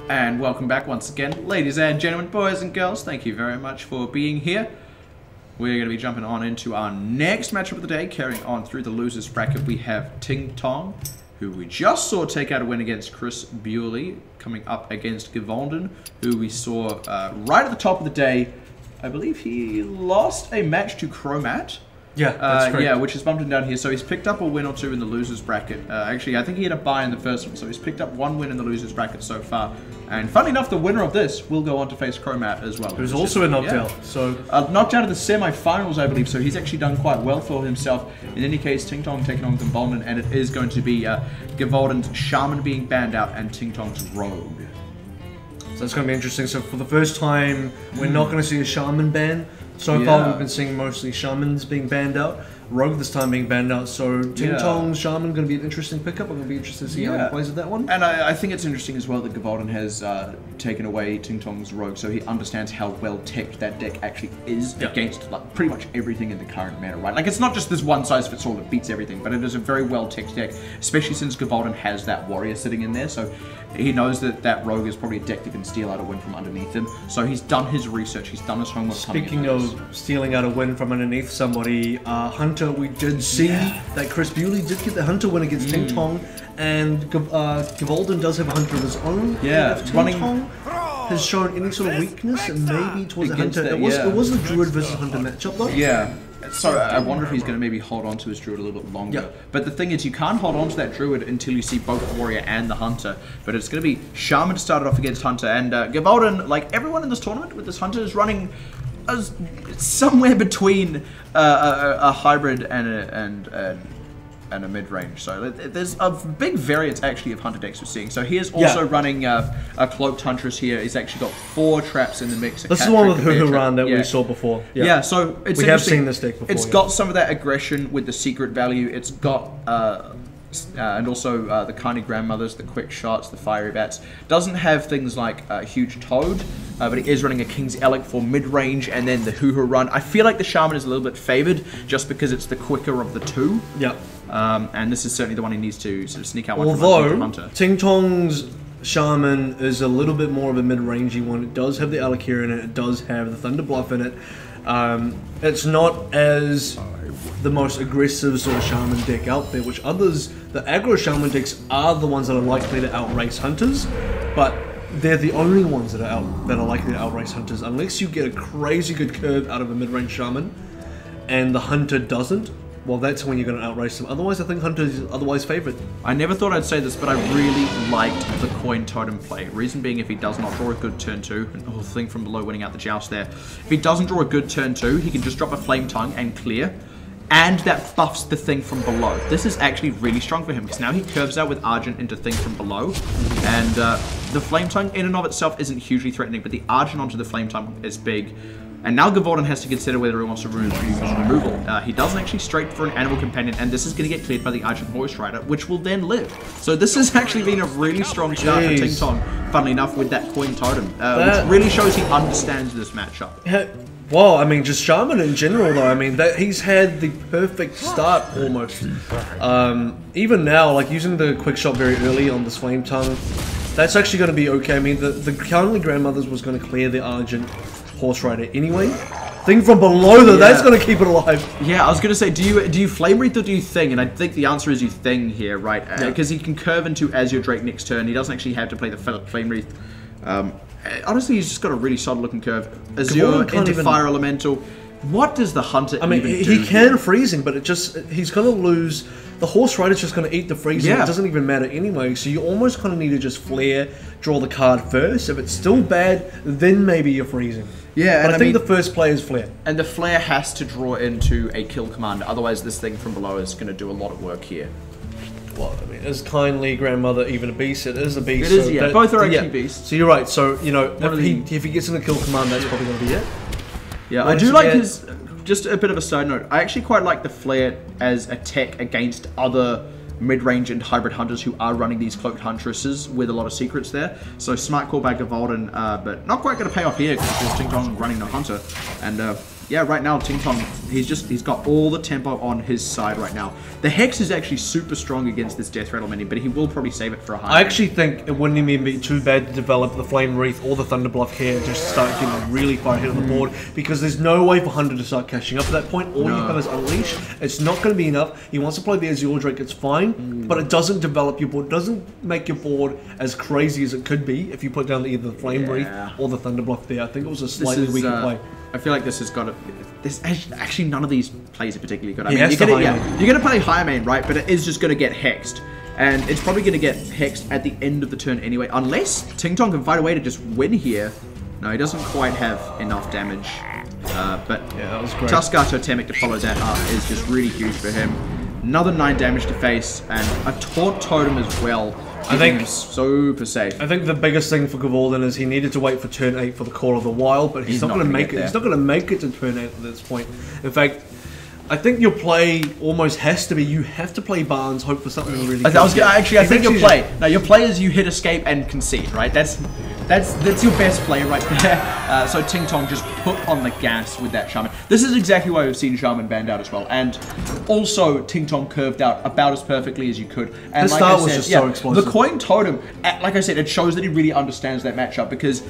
And welcome back once again, ladies and gentlemen, boys and girls. Thank you very much for being here. We're going to be jumping on into our next matchup of the day, carrying on through the losers bracket. We have TingTong, who we just saw take out a win against Chris Bewley, coming up against Gevauden, who we saw right at the top of the day. I believe he lost a match to Chromat. Yeah, that's correct. Yeah, which is bumped him down here. So he's picked up a win or two in the losers bracket. Actually, I think he had a bye in the first one, so he's picked up one win in the losers bracket so far. And funnily enough, the winner of this will go on to face Chromat as well. Who's also a knocked out. So knocked out of the semi-finals, I believe. So he's actually done quite well for himself. In any case, TingTong taking on Gevauden, and it is going to be Gevauden's Shaman being banned out and TingTong's Rogue. So that's going to be interesting. So for the first time, we're not going to see a Shaman ban. So far, we've been seeing mostly Shamans being banned out. Rogue this time being banned out. So TingTong's Shaman going to be an interesting pickup. I'm going to be interested to see how he plays with that one. And I think it's interesting as well that Gevauden has taken away TingTong's Rogue, so he understands how well teched that deck actually is against like pretty much everything in the current meta, right? Like it's not just this one size fits all that beats everything, but it is a very well teched deck, especially since Gevauden has that warrior sitting in there. So he knows that that Rogue is probably a deck that can steal out a win from underneath him. So he's done his research, he's done his homework. Speaking of stealing out a win from underneath somebody, Hunter, we did see that Chris Bewley did get the Hunter win against TingTong, and Gevauden does have a Hunter of his own. Yeah, if TingTong has shown any sort of weakness, and maybe towards the Hunter. It was the Druid versus Hunter matchup though. Yeah. So I wonder if he's going to maybe hold on to his Druid a little bit longer. Yeah. But the thing is, you can't hold on to that Druid until you see both the Warrior and the Hunter. But it's going to be Shaman to start it off against Hunter. And Gevauden, like everyone in this tournament with this Hunter, is running somewhere between a hybrid and a mid-range. So there's a big variance actually of Hunter decks we're seeing. So here's also running a Cloaked Huntress here. He's actually got 4 traps in the mix. This is the one with Hoo-Hoo-Run that we saw before. Yeah, so it's we have seen this deck before. It's got some of that aggression with the secret value. It's got and also the Kindly Grandmothers, the Quick Shots, the Fiery Bats. Doesn't have things like Huge Toad, but it is running a King's Elec for mid-range, and then the Hoo-Hoo-Run. I feel like the Shaman is a little bit favored just because it's the quicker of the two. Yeah. And this is certainly the one he needs to sort of sneak out one from Hunter. TingTong's Shaman is a little bit more of a mid-rangey one. It does have the Alakir in it. It does have the Thunder Bluff in it. It's not as the most aggressive sort of Shaman deck out there, which others, the aggro Shaman decks are the ones that are likely to outrace Hunters, but they're the only ones that are likely to outrace Hunters, unless you get a crazy good curve out of a mid-range Shaman, and the Hunter doesn't. Well, that's when you're going to outrace them. Otherwise, I think Hunter is otherwise favored. I never thought I'd say this, but I really liked the Coin Totem play. Reason being, if he does not draw a good turn 2, and the thing from below winning out the joust there, if he doesn't draw a good turn 2, he can just drop a Flame Tongue and clear, and that buffs the thing from below. This is actually really strong for him, because now he curves out with Argent into thing from below, and the Flame Tongue in and of itself isn't hugely threatening, but the Argent onto the Flame Tongue is big. And now Gevauden has to consider whether he wants to remove removal. He doesn't actually straight for an Animal Companion, and this is going to get cleared by the Argent Voice Rider, which will then live. So this has actually been a really strong start for TingTong, funnily enough, with that Coin Totem, which really shows he understands this matchup. Well, I mean, just Shaman in general, though. I mean, he's had the perfect start, almost. Even now, like, using the Quick Shot very early on this Flame Tongue, that's actually going to be okay. I mean, the Kindly Grandmothers was going to clear the Argent Horse Rider anyway. Thing from below, though, that's going to keep it alive. Yeah, I was going to say, do you Flame Wreath or do you Thing? And I think the answer is you Thing here, right? Because he can curve into Azure Drake next turn. He doesn't actually have to play the Flame Wreath. Honestly, he's just got a really solid looking curve. Azure into Fire Elemental. What does the Hunter even do? He can freezing, but he's going to lose. The Horse Rider's just going to eat the freezing. It doesn't even matter anyway, so you almost kind of need to just flare, draw the card first. If it's still bad, then maybe you're freezing. Yeah, but I think the first play is flare. And the flare has to draw into a kill command, otherwise this thing from below is going to do a lot of work here. Well, I mean, is Kindly Grandmother even a beast? It is a beast. It is, yeah. Both are actually beasts. So you're right. So, you know, if he gets in the kill command, that's probably going to be it. Yeah, I do like his... Just a bit of a side note, I actually quite like the Flare as a tech against other mid-range and hybrid hunters who are running these Cloaked Huntresses with a lot of secrets there. So smart call by Gevauden, but not quite going to pay off here because TingTong running the Hunter. And yeah, right now TingTong, he's got all the tempo on his side right now. The Hex is actually super strong against this Death Rattle minion, but he will probably save it for a high. I actually think it wouldn't even be too bad to develop the Flame Wreath or the Thunder Bluff here and just start getting really far ahead of the board, because there's no way for Hunter to start catching up at that point. All you have is Unleash. It's not going to be enough. He wants to play the Azure Drake, it's fine, but it doesn't develop your board, doesn't make your board as crazy as it could be if you put down either the Flame Wreath or the Thunder Bluff there. I think it was a slightly weaker play. I feel like this has got actually none of these plays are particularly good. I mean, you're gonna play higher main, right? But it is just gonna get hexed, and it's probably gonna get hexed at the end of the turn anyway, unless TingTong can find a way to just win here. No, he doesn't quite have enough damage. But yeah, that was great. Tuskar Totemic to follow that up is just really huge for him. Another 9 damage to face, and a Taunt Totem as well. I think super safe. I think the biggest thing for Gevauden is he needed to wait for turn 8 for the Call of the Wild, but he's not going to make it. He's not going to make it to turn 8 at this point. In fact, I think your play almost has to be you have to play Barnes, hope for something really good. I think your play. No, your play is you hit escape and concede, right? That's your best play right there. So TingTong just put on the gas with that Shaman. This is exactly why we've seen Shaman banned out as well. And also TingTong curved out about as perfectly as you could. And the start was just so explosive. The Coin Totem, like I said, it shows that he really understands that matchup, because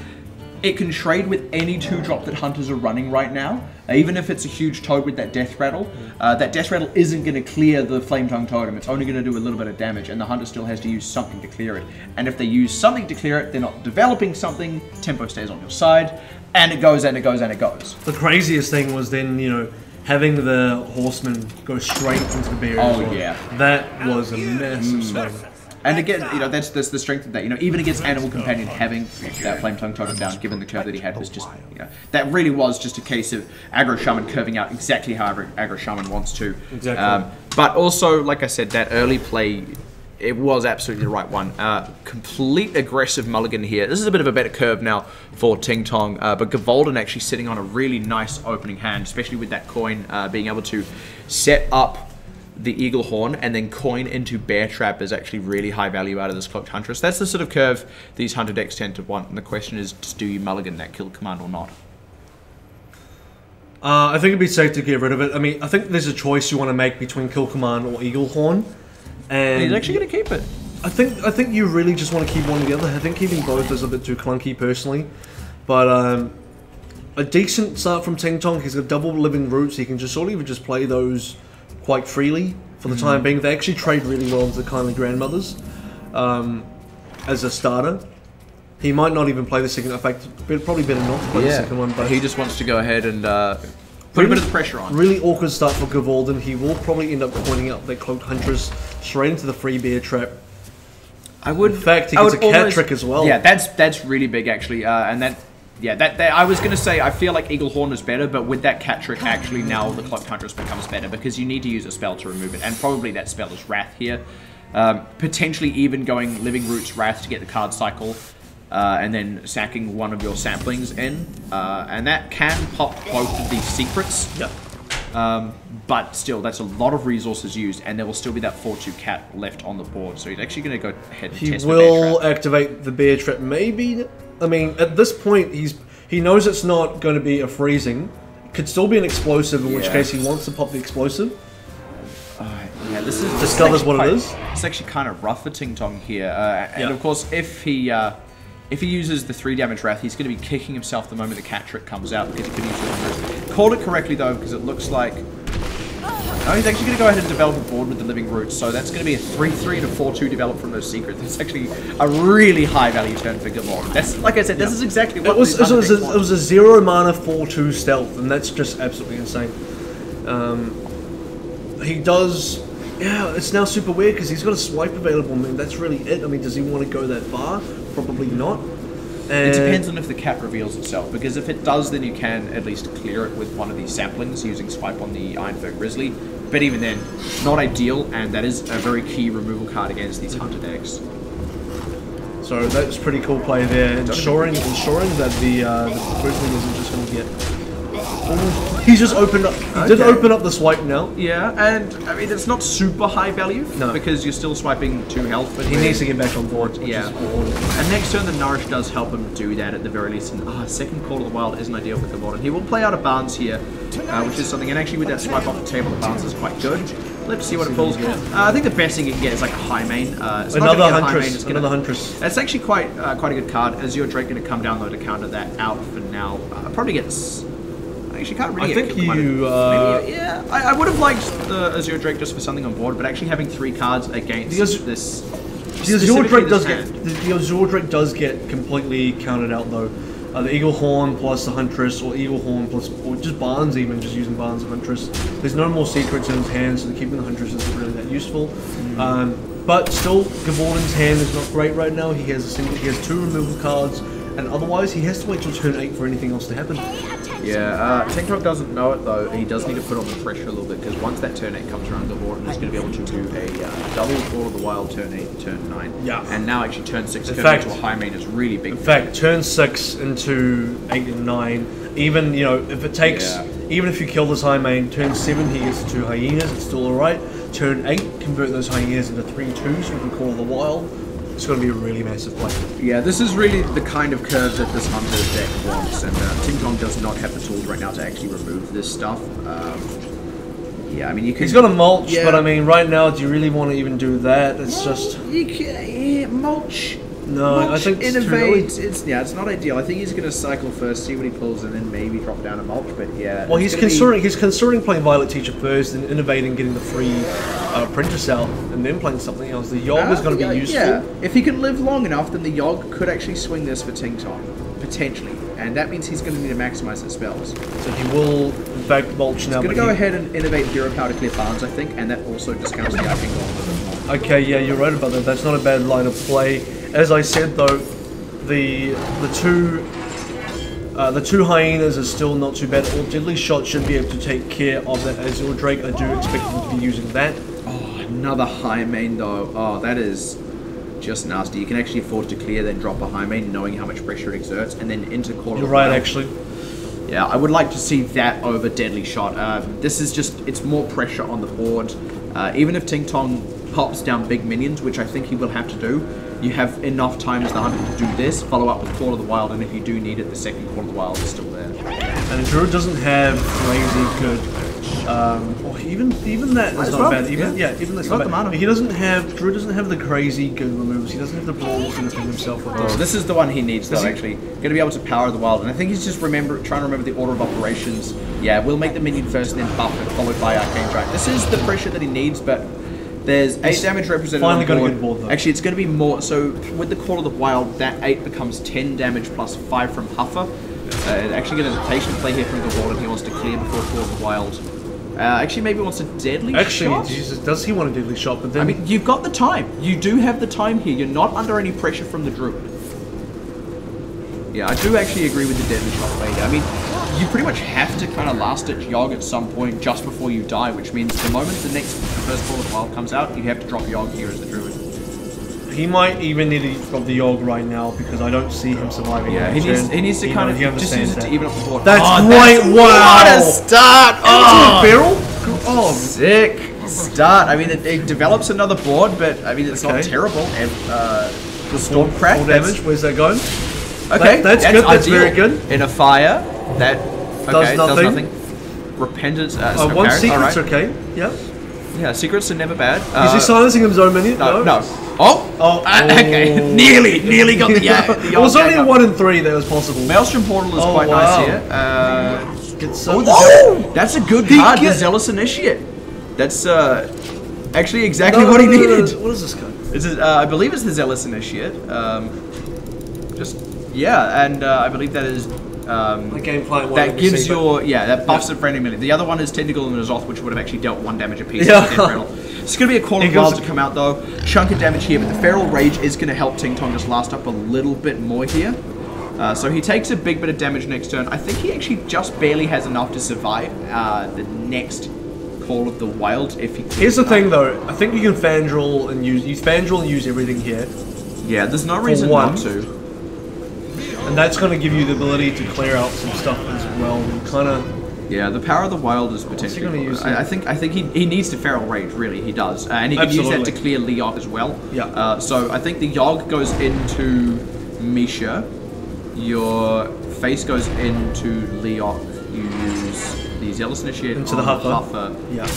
it can trade with any 2-drop that Hunters are running right now. Even if it's a huge toad with that Death Rattle, that Death Rattle isn't going to clear the Flame Tongue Totem. It's only going to do a little bit of damage, and the Hunter still has to use something to clear it. And if they use something to clear it, they're not developing something, tempo stays on your side, and it goes, and it goes, and it goes. The craziest thing was then, you know, having the Horseman go straight into the barrier. Oh, yeah. That was a massive swing. And again, you know, that's the strength of that. You know, even against Animal Companion, having that Flame Tongue Totem down, given the curve that he had, was just, you know, that really was just a case of Aggro Shaman curving out exactly how Aggro Shaman wants to. Exactly. But also, like I said, that early play, it was absolutely the right one. Complete aggressive mulligan here. This is a bit of a better curve now for TingTong, but Gevauden actually sitting on a really nice opening hand, especially with that coin, being able to set up the Eagle Horn and then coin into Bear Trap is actually really high value out of this Cloaked Huntress. That's the sort of curve these Hunter decks tend to want, and the question is, do you mulligan that kill command or not? I think it'd be safe to get rid of it. I mean, I think there's a choice you want to make between Kill Command or Eagle Horn. And he's actually going to keep it. I think you really just want to keep one or the other. I think keeping both is a bit too clunky personally. But a decent start from TingTong. He's got double living roots. He can just sort of just play those quite freely for the time being. They actually trade really well with the Kindly Grandmothers as a starter. He might not even play the second. In fact, probably better not to play the second one. But he just wants to go ahead and put a bit of the pressure on. Really awkward start for Gevauden. He will probably end up pointing out that Cloaked Huntress straight into the free Bear Trap. In fact, he gets a cat trick as well. Yeah, that's really big actually, and that. Yeah, that I was going to say, I feel like Eagle Horn is better, but with that cat trick, actually now the Cloaked Huntress becomes better, because you need to use a spell to remove it, and probably that spell is Wrath here. Potentially even going Living Roots Wrath to get the card cycle, and then sacking one of your samplings in, and that can pop both of these secrets. Yep. But still, that's a lot of resources used, and there will still be that 4/2 cat left on the board, so he's actually going to go ahead and test the Bear Trap. He will activate the Bear Trap, maybe. I mean, at this point, he knows it's not going to be a freezing. It could still be an explosive, in which case he wants to pop the explosive. Yeah, this discovers what it is. It's actually kind of rough for TingTong here, and of course, if he uses the 3 damage Wrath, he's going to be kicking himself the moment the cat trick comes out, because he could use it. Called it correctly though, because it looks like. No, he's actually going to go ahead and develop a board with the Living Roots, so that's going to be a 3/3 to 4/2 develop from those secrets. That's actually a really high value turn for Gevauden. That's, like I said, this is exactly what it was a 0 mana 4/2 stealth, and that's just absolutely insane. He does. Yeah, it's now super weird because he's got a swipe available. I mean, that's really it. I mean, does he want to go that far? Probably not. It depends on if the cat reveals itself, because if it does, then you can at least clear it with one of these samplings using Swipe on the Ironfur Grizzly. But even then, not ideal, and that is a very key removal card against these Hunter decks. So that's pretty cool play there, ensuring that the Grizzly isn't just going to get He's just opened up. He did open up the swipe now. Yeah, and I mean it's not super high value because you're still swiping 2 health. But he needs to get back on board. Yeah, and next turn the Nourish does help him do that at the very least. And second Call of the Wild isn't ideal for Gevauden. He will play out of Barnes here, which is something. And actually with that swipe off the table, the Barnes is quite good. Let's see what it pulls. I think the best thing you can get is like a high main. Another Huntress. Another Huntress. It's actually quite a good card. Azure Drake going to come down though to counter that out for now. Probably gets. Actually, can't really. I think you. Maybe, yeah, I would have liked the Azure Drake just for something on board, but actually having 3 cards against this. The Azure Drake does get completely counted out though. The Eagle Horn plus the Huntress, or Eagle Horn plus, or just Barnes even, just using Barnes and Huntress. There's no more secrets in his hand, so keeping the Huntress isn't really that useful. But still, Gevauden's hand is not great right now. He has 2 removal cards, and otherwise he has to wait till turn 8 for anything else to happen. Yeah, TingTong doesn't know it though. He does need to put on the pressure a little bit because once that turn 8 comes around, Gevauden is going to be able to do a double Call of the Wild turn 8, turn 9. Yeah. And now actually turn 6 into a high main is really big. In fact, turn 6 into 8 and 9. Even if it takes, even if you kill this high main, turn 7 he gets 2 hyenas. It's still alright. Turn 8, convert those hyenas into 3/2 so we can Call of the Wild. It's going to be a really massive play. Yeah, this is really the kind of curve that this Hunter's deck wants, and TingTong does not have the tools right now to actually remove this stuff. Yeah, I mean, you can... He's got a mulch, but I mean, right now, do you really want to even do that? It's just... You can, mulch... No, mulch, I think innovate. It's not ideal. I think he's going to cycle first, see what he pulls, and then maybe drop down a mulch. But yeah, well, he's considering playing Violet Teacher first, and innovating, getting the free apprentice out, and then playing something else. The Yogg is going to be useful. Yeah, if he can live long enough, then the Yogg could actually swing this for TingTong potentially, and that means he's going to need to maximize his spells. So he will, in fact, mulch now. He's going to go ahead and innovate Hero Power to clear Barnes, I think, and that also discounts the Icing Golem a little bit more. Okay, yeah, you're right about that. That's not a bad line of play. As I said though, the two hyenas are still not too bad. Or Deadly Shot should be able to take care of that Azure Drake. I do expect him to be using that. Oh, another high main though. Oh, that is just nasty. You can actually afford to clear, then drop a high main, knowing how much pressure it exerts, and then into Call of the Wild. You're right, actually. Yeah, I would like to see that over Deadly Shot. This is just, it's more pressure on the board. Even if TingTong pops down big minions, which I think he will have to do, you have enough time as the Hunter to do this, follow up with Call of the Wild, and if you do need it, the second Call of the Wild is still there. And Druid doesn't have crazy good, or even that is not bad. Even that's not bad. Druid doesn't have the crazy good removals. He doesn't have the brawls to defend himself with this. This is the one he needs though, actually. Going to be able to power the Wild, and I think he's just trying to remember the order of operations. Yeah, we'll make the minion first and then buff it, followed by Arcane Strike. This is the pressure that he needs, but there's 8 damage represented on board. Finally got a good board though. Actually, it's going to be more, so with the Call of the Wild, that 8 becomes 10 damage plus 5 from Huffer. Actually get a patient play here from Gevauden. He wants to clear before Call of the Wild. Actually, maybe wants a Deadly Shot? Jesus, does he want a Deadly Shot? But then, I mean, you've got the time. You do have the time here. You're not under any pressure from the Druid. Yeah, I do actually agree with the Deadly Shot play. I mean, you pretty much have to kind of last-ditch Yogg at some point just before you die, which means the moment the first Call of the Wild comes out, you have to drop Yogg here as the Druid. He might even need to drop the Yogg right now because I don't see him surviving. Yeah, he needs to kind of just use it to even up the board. That's great! Wow! What a start! Oh, barrel! Oh, sick start. I mean, it develops another board, but I mean, it's not terrible. And the Storm Crack. Full damage. Where's that going? Okay, that's good. That's very good. In a fire, that does nothing. Repentance. One secret's okay. Yep. Yeah, secrets are never bad. Is he silencing his own minion? No. Okay. Nearly got the it was only a 1 in 3 that was possible. Maelstrom Portal is quite nice here. That's a good card, the Zealous Initiate. That's actually exactly what he needed. What is this card? I believe it's the Zealous Initiate. And I believe that is the game plan. That gives that buffs it for any melee. The other one is Tentacle and Azoth, which would have actually dealt 1 damage apiece. It's going to be a Call of the Wild to come out though. Chunk of damage here, but the Feral Rage is going to help TingTong just last up a little bit more here. So he takes a big bit of damage next turn. I think he actually just barely has enough to survive the next Call of the Wild. If he Here's the thing though, I think you can Fandral and use everything here. Yeah, there's no reason not to. And that's going to give you the ability to clear out some stuff as well. And kind of Yeah, the power of the wild is potentially. I think he needs to feral rage. Really, he does, and he can use that to clear Leog as well. Yeah. So I think the Yogg goes into Misha. Your face goes into Leog. You use the Zealous Initiate into the Huffer. Yeah.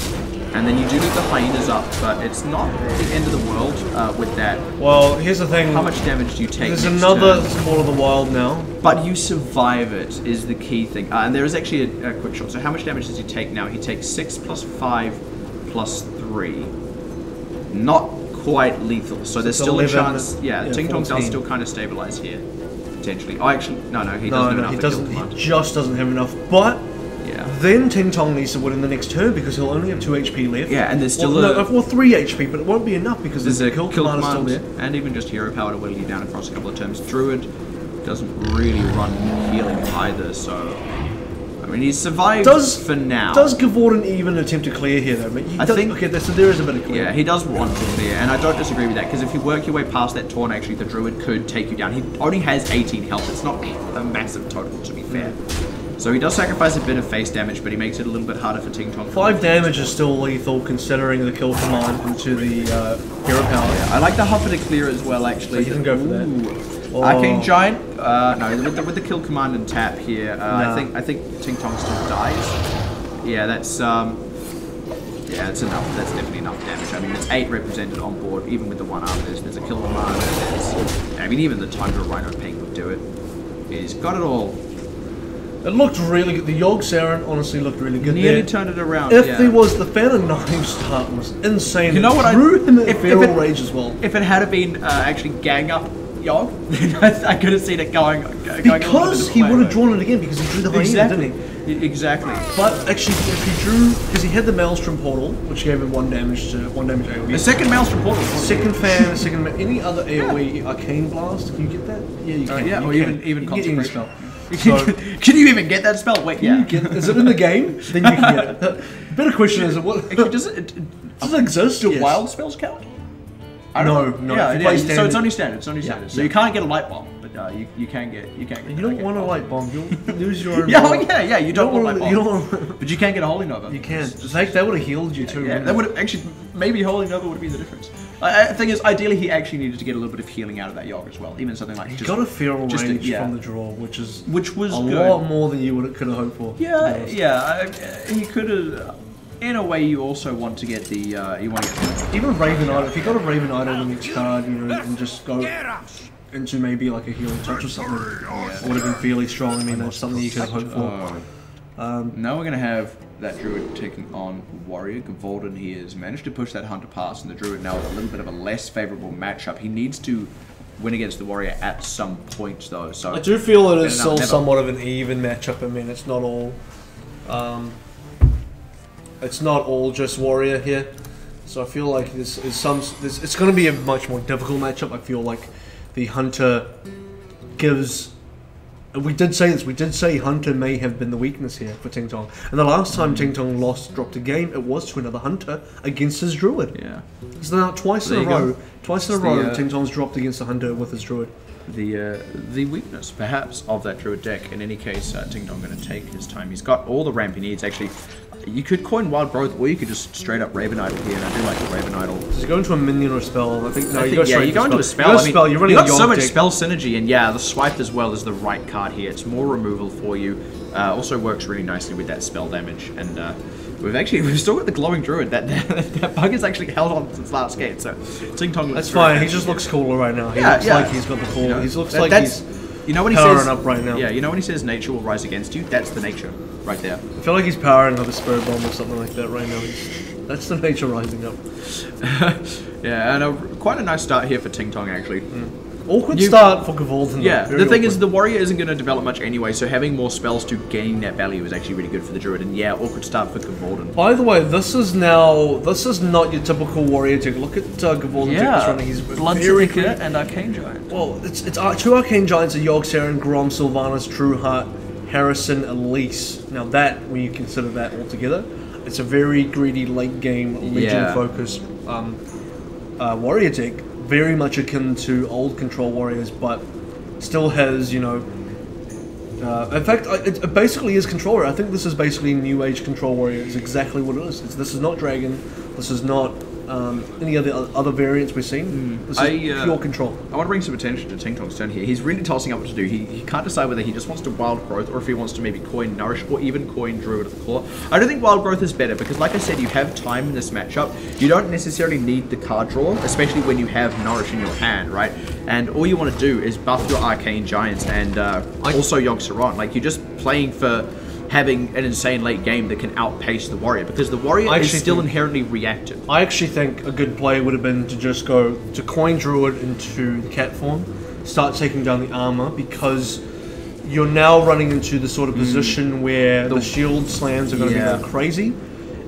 And then you do get the hyenas up, but it's not the end of the world with that. Well, here's the thing. How much damage do you take? There's another Call of the Wild now. But you survive it, is the key thing. And there is actually a quick shot. So how much damage does he take now? He takes 6 plus 5 plus 3. Not quite lethal. So there's still 11, a chance. Yeah, TingTong does still kind of stabilize here. Potentially. Oh, actually, no, he doesn't have enough. He just doesn't have enough. But yeah. Then TingTong needs to win in the next turn because he'll only have 2 HP left. Yeah, and there's still 3 HP, but it won't be enough because there's a kill command still there. And even just hero power to whittle you down across a couple of turns. Druid doesn't really run healing either, so I mean he's survived for now. Does Gevauden even attempt to clear here though? But I think so there is a bit of clear. Yeah, he does want to clear, and I don't disagree with that because if you work your way past that taunt, actually the Druid could take you down. He only has 18 health. It's not a massive total, to be fair. So he does sacrifice a bit of face damage, but he makes it a little bit harder for TingTong. 5 damage is still lethal considering the kill command into the hero power. Yeah, I like the Huffer to clear as well, actually. So you can go for that. Oh. Arcane Giant, no, with the kill command and tap here, I think TingTong still dies. Yeah, that's that's enough. That's definitely enough damage. I mean, it's 8 represented on board, even with the 1 arm. There's a kill command. I mean, even the Tundra Rhino Ping would do it. He's got it all. It looked really good. The Yogg Saren honestly looked really good. Nearly turned it around. If there was the Fan of Knives start was insane. You know what? Drew him at feral rage as well. If it had been actually gang up Yogg, then I could have seen it going because he would have drawn it again because he drew the hyena, didn't he? Exactly. But actually, if he drew, because he had the Maelstrom Portal, which gave him 1 damage AoE. The second Maelstrom Portal. Second fan, second any other AoE Arcane Blast. Can you get that? Yeah, you can. Yeah, or even Consecration. Spell. So, can you even get that spell? Wait, yeah. Is it in the game? Then you can get it. The better question is, does it exist? Do wild spells count? No. Yeah, so it's only standard. So you can't get a light bomb, but you can get. You don't want a light bomb. You'll lose your own. yeah. You don't want a light bomb. But you can get a Holy Nova. You can. That would have healed you too. Yeah, that would have actually maybe Holy Nova would have been the difference. The thing is, ideally, he actually needed to get a little bit of healing out of that Yogg as well. Even something like he got a feral range from the draw, which was a good. lot more than you could have hoped for. Yeah. He could have. In a way, you also want to get the you want to get even Raven Idol. If you got a Raven Idol on the next card, and just go into maybe like a healing touch or something, would have been fairly strong. I mean, that's something you could have hoped for. Now we're going to have that Druid taking on Warrior. Gevauden, he has managed to push that Hunter past, and the Druid now with a little bit of a less favourable matchup. He needs to win against the Warrior at some point, though. So I do feel it is still somewhat of an even matchup. I mean, it's not all just Warrior here. So I feel like it's going to be a much more difficult matchup. I feel like the Hunter gives. We did say this. We did say Hunter may have been the weakness here for TingTong. And the last time TingTong dropped a game, it was to another Hunter against his Druid. Yeah. So now twice in a row, TingTong's dropped against a Hunter with his Druid. The weakness, perhaps, of that Druid deck. In any case, TingTong going to take his time. He's got all the ramp he needs. Actually, you could coin Wild Growth, or you could just straight up Raven Idol here, and I do like the Raven Idol. Does he go into a minion or a spell? I think you go into a spell. You're running got so much spell synergy, and the swipe as well is the right card here. It's more removal for you. Also works really nicely with that spell damage, and we've still got the glowing Druid. That bug is actually held on since last game. So TingTong. That's fine. He just looks cooler right now. He looks like he's got the cool. He looks like he's. You know when he says up right now. Yeah, you know when he says nature will rise against you. That's the nature right there. I feel like he's powering up a Spirit Bomb or something like that right now. That's the nature rising up. Yeah, and quite a nice start here for TingTong actually. Awkward start for Gevauden. Yeah, the thing is the Warrior isn't going to develop much anyway, so having more spells to gain that value is actually really good for the Druid, and awkward start for Gevauden. By the way, this is not your typical Warrior deck. Look at Gevauden deck running. He's very good. And Arcane Giant. Well, it's 2 Arcane Giants, a Yogg Saren, Grom, Sylvanas, Trueheart, Harrison, Elise. Now that, when you consider that all together, it's a very greedy late game Legion-focused Warrior deck. Very much akin to old Control Warriors, but still has, In fact, it basically is Controller. I think this is basically New Age Control Warrior. It's exactly what it is. This is not Dragon. This is not any other variants we've seen. This is pure Control. I want to bring some attention to TingTong's turn here. He's really tossing up what to do. He can't decide whether he just wants to Wild Growth or if he wants to maybe coin Nourish or even coin Druid of the Claw. I don't think Wild Growth is better because, like I said, you have time in this matchup. You don't necessarily need the card draw, especially when you have Nourish in your hand, right? And all you want to do is buff your Arcane Giants and also Yogg-Saron. Like, you're just playing for having an insane late game that can outpace the Warrior, because the Warrior is still inherently reactive. I actually think a good play would have been to just go to coin Druid into the cat form, start taking down the armor, because you're now running into the sort of position where the shield slams are going to be going crazy.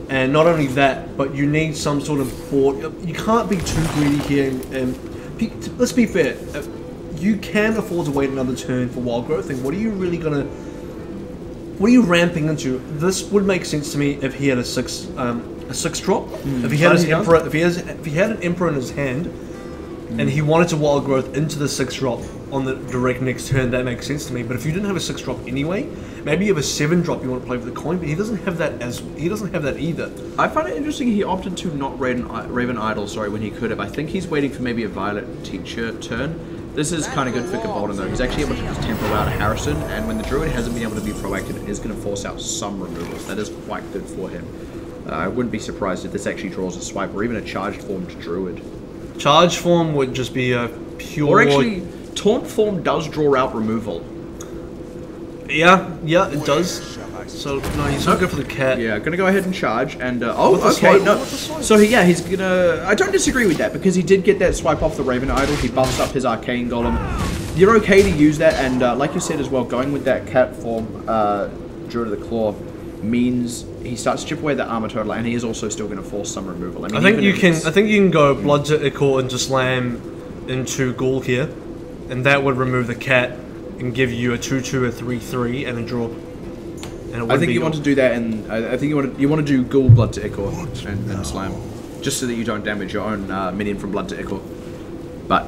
And not only that, but you need some sort of board. You can't be too greedy here. And let's be fair, you can afford to wait another turn for Wild Growth. And what are you really going to... What are you ramping into? This would make sense to me if he had a six drop. If he had his Emperor, if he had an Emperor in his hand, and he wanted to Wild Growth into the 6 drop on the direct next turn, that makes sense to me. But if you didn't have a 6 drop anyway, maybe you have a 7 drop you want to play with the coin, but he doesn't have that either. I find it interesting he opted to not Raven Idol, when he could have. I think he's waiting for maybe a Violet Teacher turn. This is kind of good for Gevauden though. He's actually able to just tempo out Hearthstone, and when the Druid hasn't been able to be proactive, it is going to force out some removals. That is quite good for him. I wouldn't be surprised if this actually draws a swipe or even a charged formed Druid. Charged form would just be a pure... Or actually, Taunt form does draw out removal. Yeah, it does. So, no, he's gonna go for the cat. Yeah, gonna go ahead and charge, and, okay, no. So, yeah, he's gonna... I don't disagree with that, because he did get that swipe off the Raven Idol, he buffs up his Arcane Golem. You're okay to use that, and like you said as well, going with that cat form, Druid of the Claw, means he starts to chip away the armor total, and he is also still gonna force some removal. I think you can go Blood to Ichor into Slam into Ghoul here, and that would remove the cat and give you a 2/2, a 3/3, and a draw. I think you want to do that, and I think you want to do Ghoul Blood to Ichor and Slam, just so that you don't damage your own minion from Blood to Ichor. But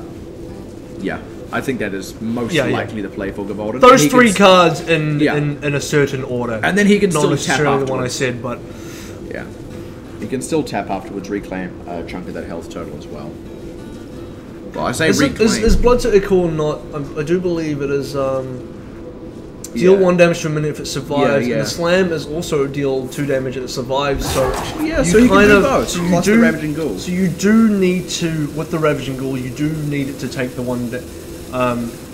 yeah, I think that is most likely the play for Gevauden. Those 3 cards in a certain order, and then he can still not tap necessarily afterwards. the one I said, but yeah, he can still tap afterwards, reclaim a chunk of that health total as well. Well, I say reclaim. Is Blood to Ichor not? I do believe it is. Deal 1 damage to a minute if it survives, and the Slam is also deal 2 damage if it survives, so... Yeah, so you can do both, plus the Ravaging Ghoul. So you do need to, with the Ravaging Ghoul, you do need it to take the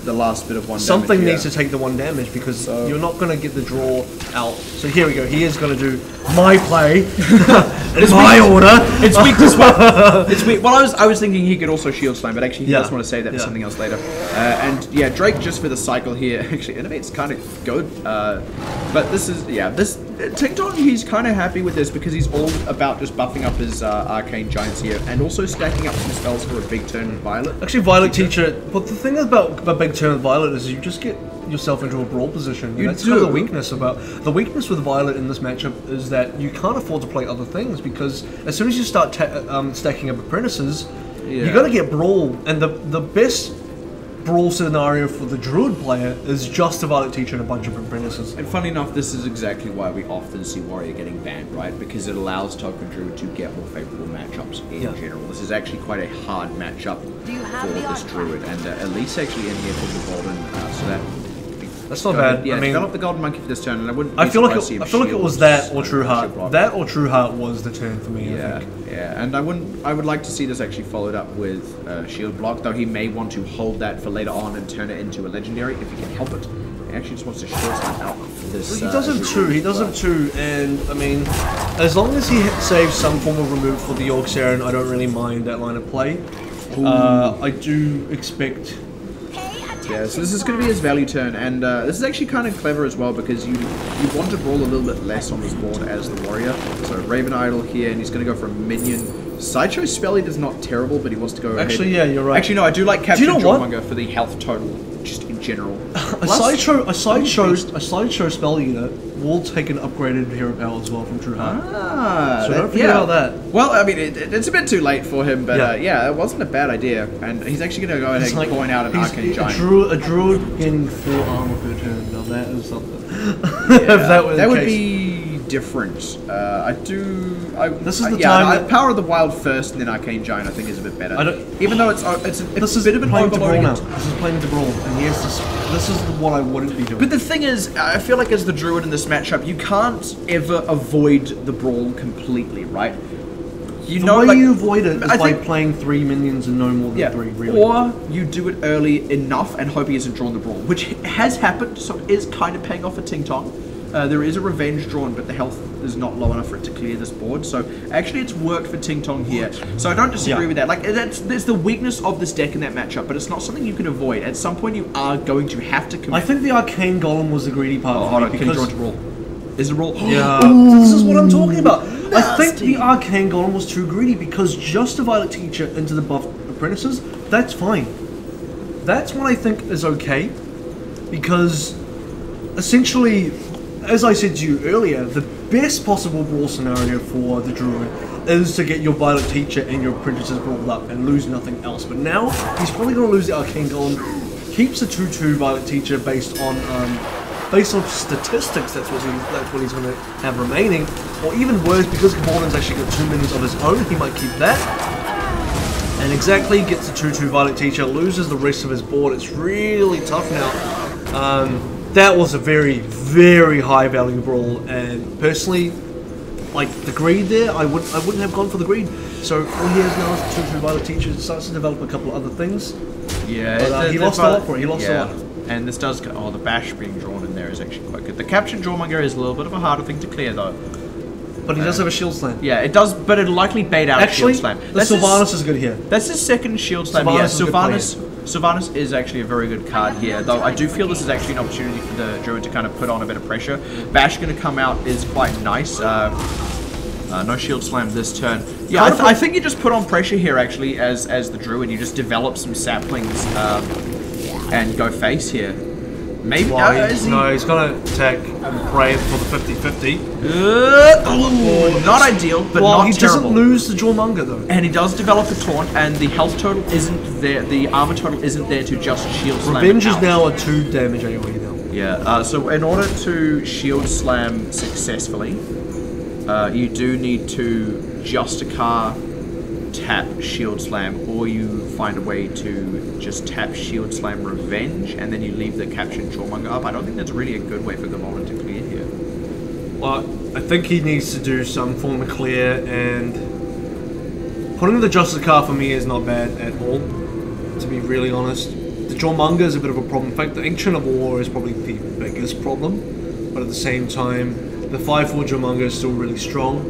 the last bit of 1 damage. Something needs to take the 1 damage, because you're not going to get the draw out. So here we go, he is going to do my play, in my order. It's weak to swap. It's weak. Well, I was thinking he could also Shield Slam, but actually he does want to save that for something else later. And yeah, Drake just for the cycle here, actually Innovate's kind of good. But this is, this TingTong, he's kind of happy with this because he's all about just buffing up his Arcane Giants here, and also stacking up some spells for a big turn with Violet. Actually, Violet Teacher, but the thing about a big turn with Violet is you just get yourself into a brawl position. That's kind of the weakness with Violet in this matchup is that you can't afford to play other things, because as soon as you start stacking up apprentices, you're going to get brawl, and the best brawl scenario for the Druid player is just a Violet Teacher and a bunch of apprentices. And funny enough, this is exactly why we often see Warrior getting banned, right? Because it allows Token Druid to get more favourable matchups in general. This is actually quite a hard matchup for this Druid, and at least actually in here for the Golden, so that's not bad. Yeah, I mean, develop the Golden Monkey for this turn, and I wouldn't. I feel like it was that or True Heart. That or True Heart was the turn for me. I think. Yeah, and I would like to see this actually followed up with Shield Block, though he may want to hold that for later on and turn it into a legendary if he can help it. He actually just wants to Shield Slam out this. He does have 2. He does have 2, and I mean, as long as he saves some form of remove for the Yogg-Saron, I don't really mind that line of play. I do expect. Yeah, so this is going to be his value turn, and this is actually kind of clever as well, because you want to brawl a little bit less on this board as the Warrior. So Raven Idol here, and he's going to go for a minion. Sideshow Spelly is not terrible, but he wants to go ahead. Yeah, you're right. Actually, no, I do like Capture Jawmonger for the health total, just in general. A sideshow Spell Eater will take an upgraded hero power as well from True Heart. Ah, so don't forget about that. Well, I mean, it's a bit too late for him, but Yeah. it wasn't a bad idea. And he's actually going to go ahead and point out an Arcane Giant. A druid in 4 armor per turn. Now that is something. Yeah, if that were the would case. be different. This is the time. Power of the Wild first, and then Arcane Giant. I think is a bit better. Even though it's this is a bit of an playing to brawl overloading. now. This is playing to brawl, and yes, this is what I wouldn't be doing. But the thing is, I feel like as the druid in this matchup, you can't ever avoid the brawl completely, right? The way you avoid it is by playing 3 minions and no more than 3, really. Or you do it early enough and hope he hasn't drawn the brawl, which has happened, so it is kind of paying off for TingTong. There is a revenge drawn, but the health is not low enough for it to clear this board. So actually, it's worked for TingTong here. So I don't disagree with that. Like there's the weakness of this deck in that matchup, but it's not something you can avoid. At some point, you are going to have to. I think the Arcane Golem was the greedy part. Hold on, can you draw to brawl? Is it brawl? Yeah. This is what I'm talking about. Nasty. I think the Arcane Golem was too greedy because just a Violet Teacher into the buff apprentices, that's fine. That's what I think is okay, because essentially, as I said to you earlier, the best possible brawl scenario for the Druid is to get your Violet Teacher and your apprentices brawled up and lose nothing else. But now, he's probably going to lose the Arcane Golem, keeps the 2/2 Violet Teacher based on statistics, that's what he's going to have remaining. Or even worse, because Gevauden's actually got 2 minions of his own, he might keep that. And exactly, gets the 2/2 Violet Teacher, loses the rest of his board. It's really tough now. That was a very, very high value brawl, and personally, like the greed there, I wouldn't have gone for the greed. So all he has now is the 2/2 Violet Teacher. Starts to develop a couple of other things. Yeah, but, he lost a lot for it. He lost a lot. And this does. Oh, the bash being drawn in there is actually quite good. The captured Jawmonger is a little bit of a harder thing to clear, though. But he does have a shield slam. Yeah, it does, but it'll likely bait out a shield slam. The Sylvanas is good here. That's his second shield slam. Sylvanas is actually a very good card here, though I do feel this is actually an opportunity for the Druid to kind of put on a bit of pressure. Bash going to come out is quite nice. No shield slam this turn. Yeah, I think you just put on pressure here actually as the Druid. You just develop some saplings and go face here. Maybe he's going to attack and pray for the 50-50. Not ideal, but not he terrible. Doesn't lose the Jawmonger though. And he does develop a taunt, and the health total isn't there. The armor total isn't there to just shield slam. Revenge is now a 2 damage AoE now. Yeah. So in order to shield slam successfully, you do need to Justicar tap shield slam, or you find a way to just tap shield slam revenge, and then you leave the captured Jawmonger up. I don't think that's really a good way for Gevauden to clear here. Well, I think he needs to do some form of clear, and putting the Justicar for me is not bad at all, to be really honest. The Jawmonger is a bit of a problem. In fact, the Ancient of War is probably the biggest problem, but at the same time, the 5/4 Jawmonger is still really strong.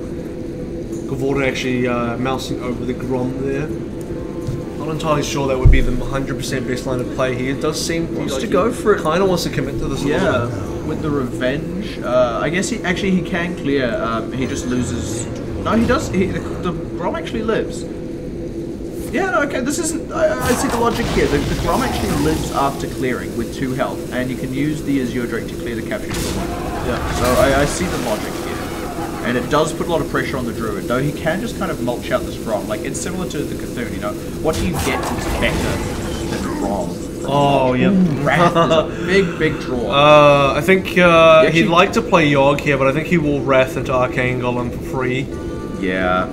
Gevauden actually mousing over the Grom there. Not entirely sure that would be the 100% best line of play here. It does seem to go for it. Kind of wants to commit to this a little bit. With the revenge, I guess he can clear. He just loses. No, he does. The Grom actually lives. Yeah, no, okay. This isn't. I see the logic here. The Grom actually lives after clearing with 2 health, and you can use the Azure Drake to clear the captured one. Yeah. So I see the logic here. And it does put a lot of pressure on the Druid, though he can just kind of mulch out this Grom. Like, it's similar to the Cthulhu, you know? What do you get is better than Grom. Oh, yeah. Wrath is a big draw. I think he'd like to play Yogg here, but I think he will Wrath into Arcane Golem for free. Yeah.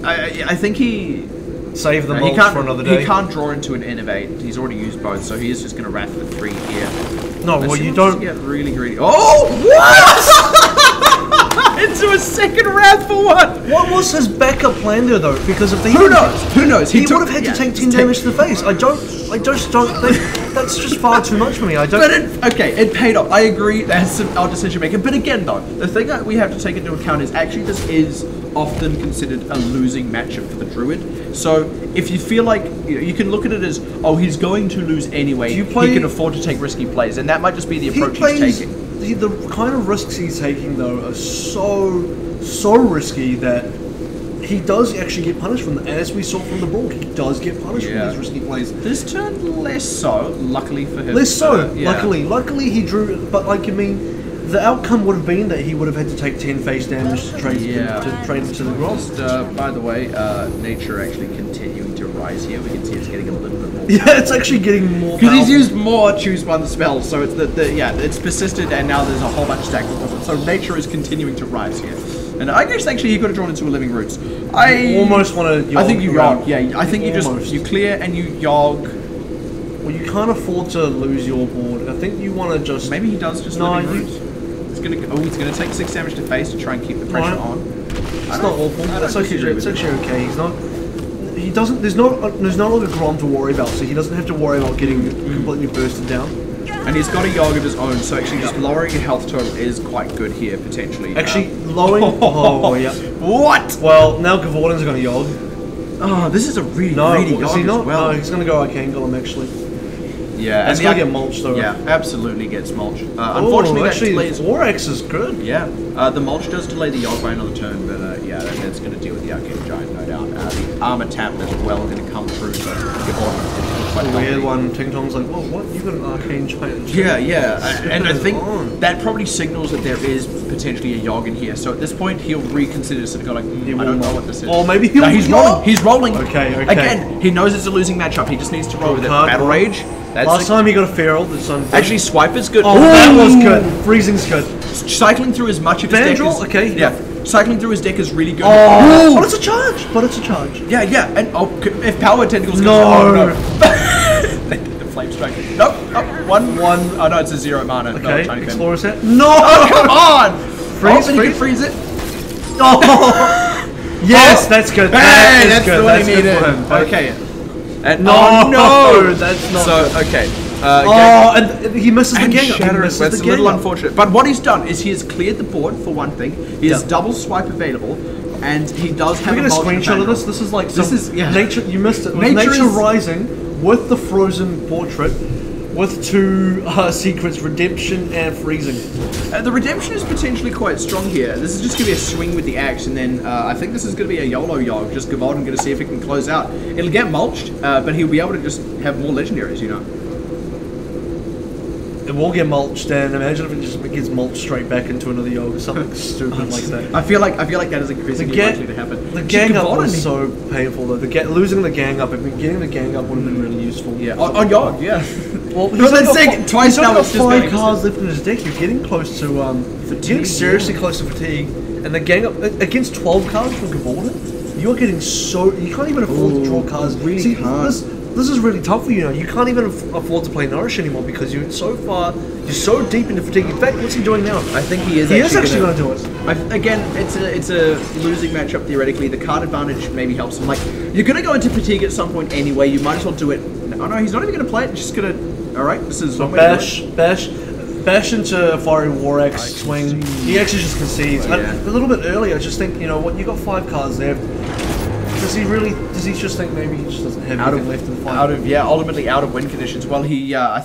I think he... Save the mulch for another day. He can't draw into an Innovate. He's already used both, so he is just going to Wrath for 3 here. No, well, you don't... get really greedy. Oh! What?! Into a second Wrath for what? What was his backup plan there, though? Because if Who knows? Who knows? He would have had to take 10 damage to the face. I just don't think that's just far too much for me. I don't. But it paid off. I agree. That's some odd decision making. But again, though, the thing that we have to take into account is actually this is often considered a losing matchup for the Druid. So if you feel like you can look at it as, oh, he's going to lose anyway. He can afford to take risky plays, and that might just be the approach he's taking. The kind of risks he's taking, though, are so risky that he does actually get punished from them. As we saw from the Brawl, he does get punished from these risky plays. This turn less so, luckily for him. Less so, luckily. Luckily he drew, but like, I mean, the outcome would have been that he would have had to take 10 face damage to trade into the Gromp. Just, by the way, nature actually continuing to rise here. We can see it's getting a little bit more. Yeah, it's actually getting more. Because he's used more choose one spells, so it's it's persisted, and now there's a whole bunch of stacks of it. So nature is continuing to rise here. And I guess actually he could have drawn into a living roots. You almost want to. I think you yog. Yeah, I think you clear and you yog. Well, you can't afford to lose your board. I think you want to just. Maybe he does just living roots. He's gonna take 6 damage to face to try and keep the pressure on. It's not awful. It's actually okay. He's not. He doesn't. There's no longer Grom to worry about, so he doesn't have to worry about getting completely bursted down. And he's got a yog of his own, so actually just lowering your health total is quite good here potentially. Actually, lowering. Oh yeah. What? Well, now Gevauden's going to yog. Oh, this is a really greedy yog as well. No, he's going to go Arcane Golem actually. Yeah, it's going to get mulched though. Yeah, absolutely gets mulched. Unfortunately, actually, Forex is good. Yeah, the mulch does delay the yog by another turn, but yeah, that's going to deal with the Arcane Giant, no doubt. The armor tap as well going to come through, so a weird one. TingTong's like, well, what? You got an Arcane Giant? Yeah, and I think that probably signals that there is potentially a yog in here. So at this point, he'll reconsider this and go like, I don't know what this is. Or maybe he's rolling. He's rolling. Okay. Again, he knows it's a losing matchup. He just needs to roll with it. Battle Rage. Last time he got a feral. This time. Actually, Swipe is good. Oh, that was good. Freezing's good. Cycling through as much of his deck is... Okay. Yeah. Cycling through his deck is really good. Oh, but it's a charge. But it's a charge. Yeah. And if Power Tentacles goes... No. The Flame Strike. Nope. One. Oh, no, it's a 0 mana. Okay. No, Explorer set. No. Oh, come on. Freeze. You can freeze it. Oh. Yes, that's good. That's the one he needed. Okay. And no, that's not. So okay. And he misses the gang. That's a little unfortunate. But what he's done is he has cleared the board for one thing. He has double swipe available, and he does have. We're gonna screenshot of this. This is like nature. You missed it. Nature Rising with the frozen portrait, with 2 secrets, redemption and freezing. The redemption is potentially quite strong here. This is just going to be a swing with the axe, and then I think this is going to be a YOLO yog. Just Gevauden going to see if he can close out. It'll get mulched, but he'll be able to just have more legendaries, you know. It will get mulched, and imagine if it just gets mulched straight back into another yog or something stupid like that. I feel like that is increasingly likely to happen. The gang up was so painful though. Losing the gang up, getting the gang up would have been really useful. Yeah, on yog, yeah. Well, he's got 5 cards left in his deck. You're getting close to getting seriously close to fatigue, and the gang up against 12 cards from Gevauden, you're getting so you can't even afford to draw cards. Really hard. This is really tough for you now. You can't even afford to play Nourish anymore because you're so deep into fatigue. In fact, what's he doing now? I think he is actually going to do it. Again, it's a losing matchup theoretically. The card advantage maybe helps him. Like, you're going to go into fatigue at some point anyway. You might as well do it. Oh no, he's not even going to play it. He's just going to... Alright, this is one way to do it. Bash into Fiery War Axe swing. He actually just concedes. Yeah. A little bit earlier, I just think, you know what, you got 5 cards there. Does he just think maybe he just doesn't have anything left in the fight? Ultimately out of win conditions. Well, I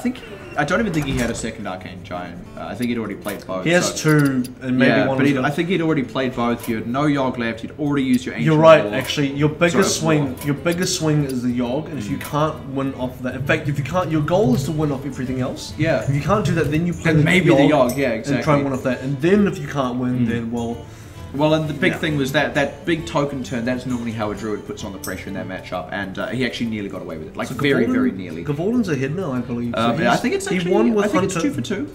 don't even think he had a second Arcane Giant. I think he'd already played both. He has 2, and maybe one. But I think he'd already played both. You had no Yogg left. You'd already used your Ancient You're right, War. actually. Your biggest swing is the Yogg, and if you can't win off that, in fact, if you can't, your goal is to win off everything else. Yeah. If you can't do that, then you play maybe the Yogg. Yeah, exactly. And try and win off that, and then if you can't win, then Well, and the big thing was that big token turn, that's normally how a Druid puts on the pressure in that matchup, and he actually nearly got away with it. Like, so very nearly. Gevauden's ahead now, I believe. So I think it's actually, he won with I think Hunter. it's 2 for 2.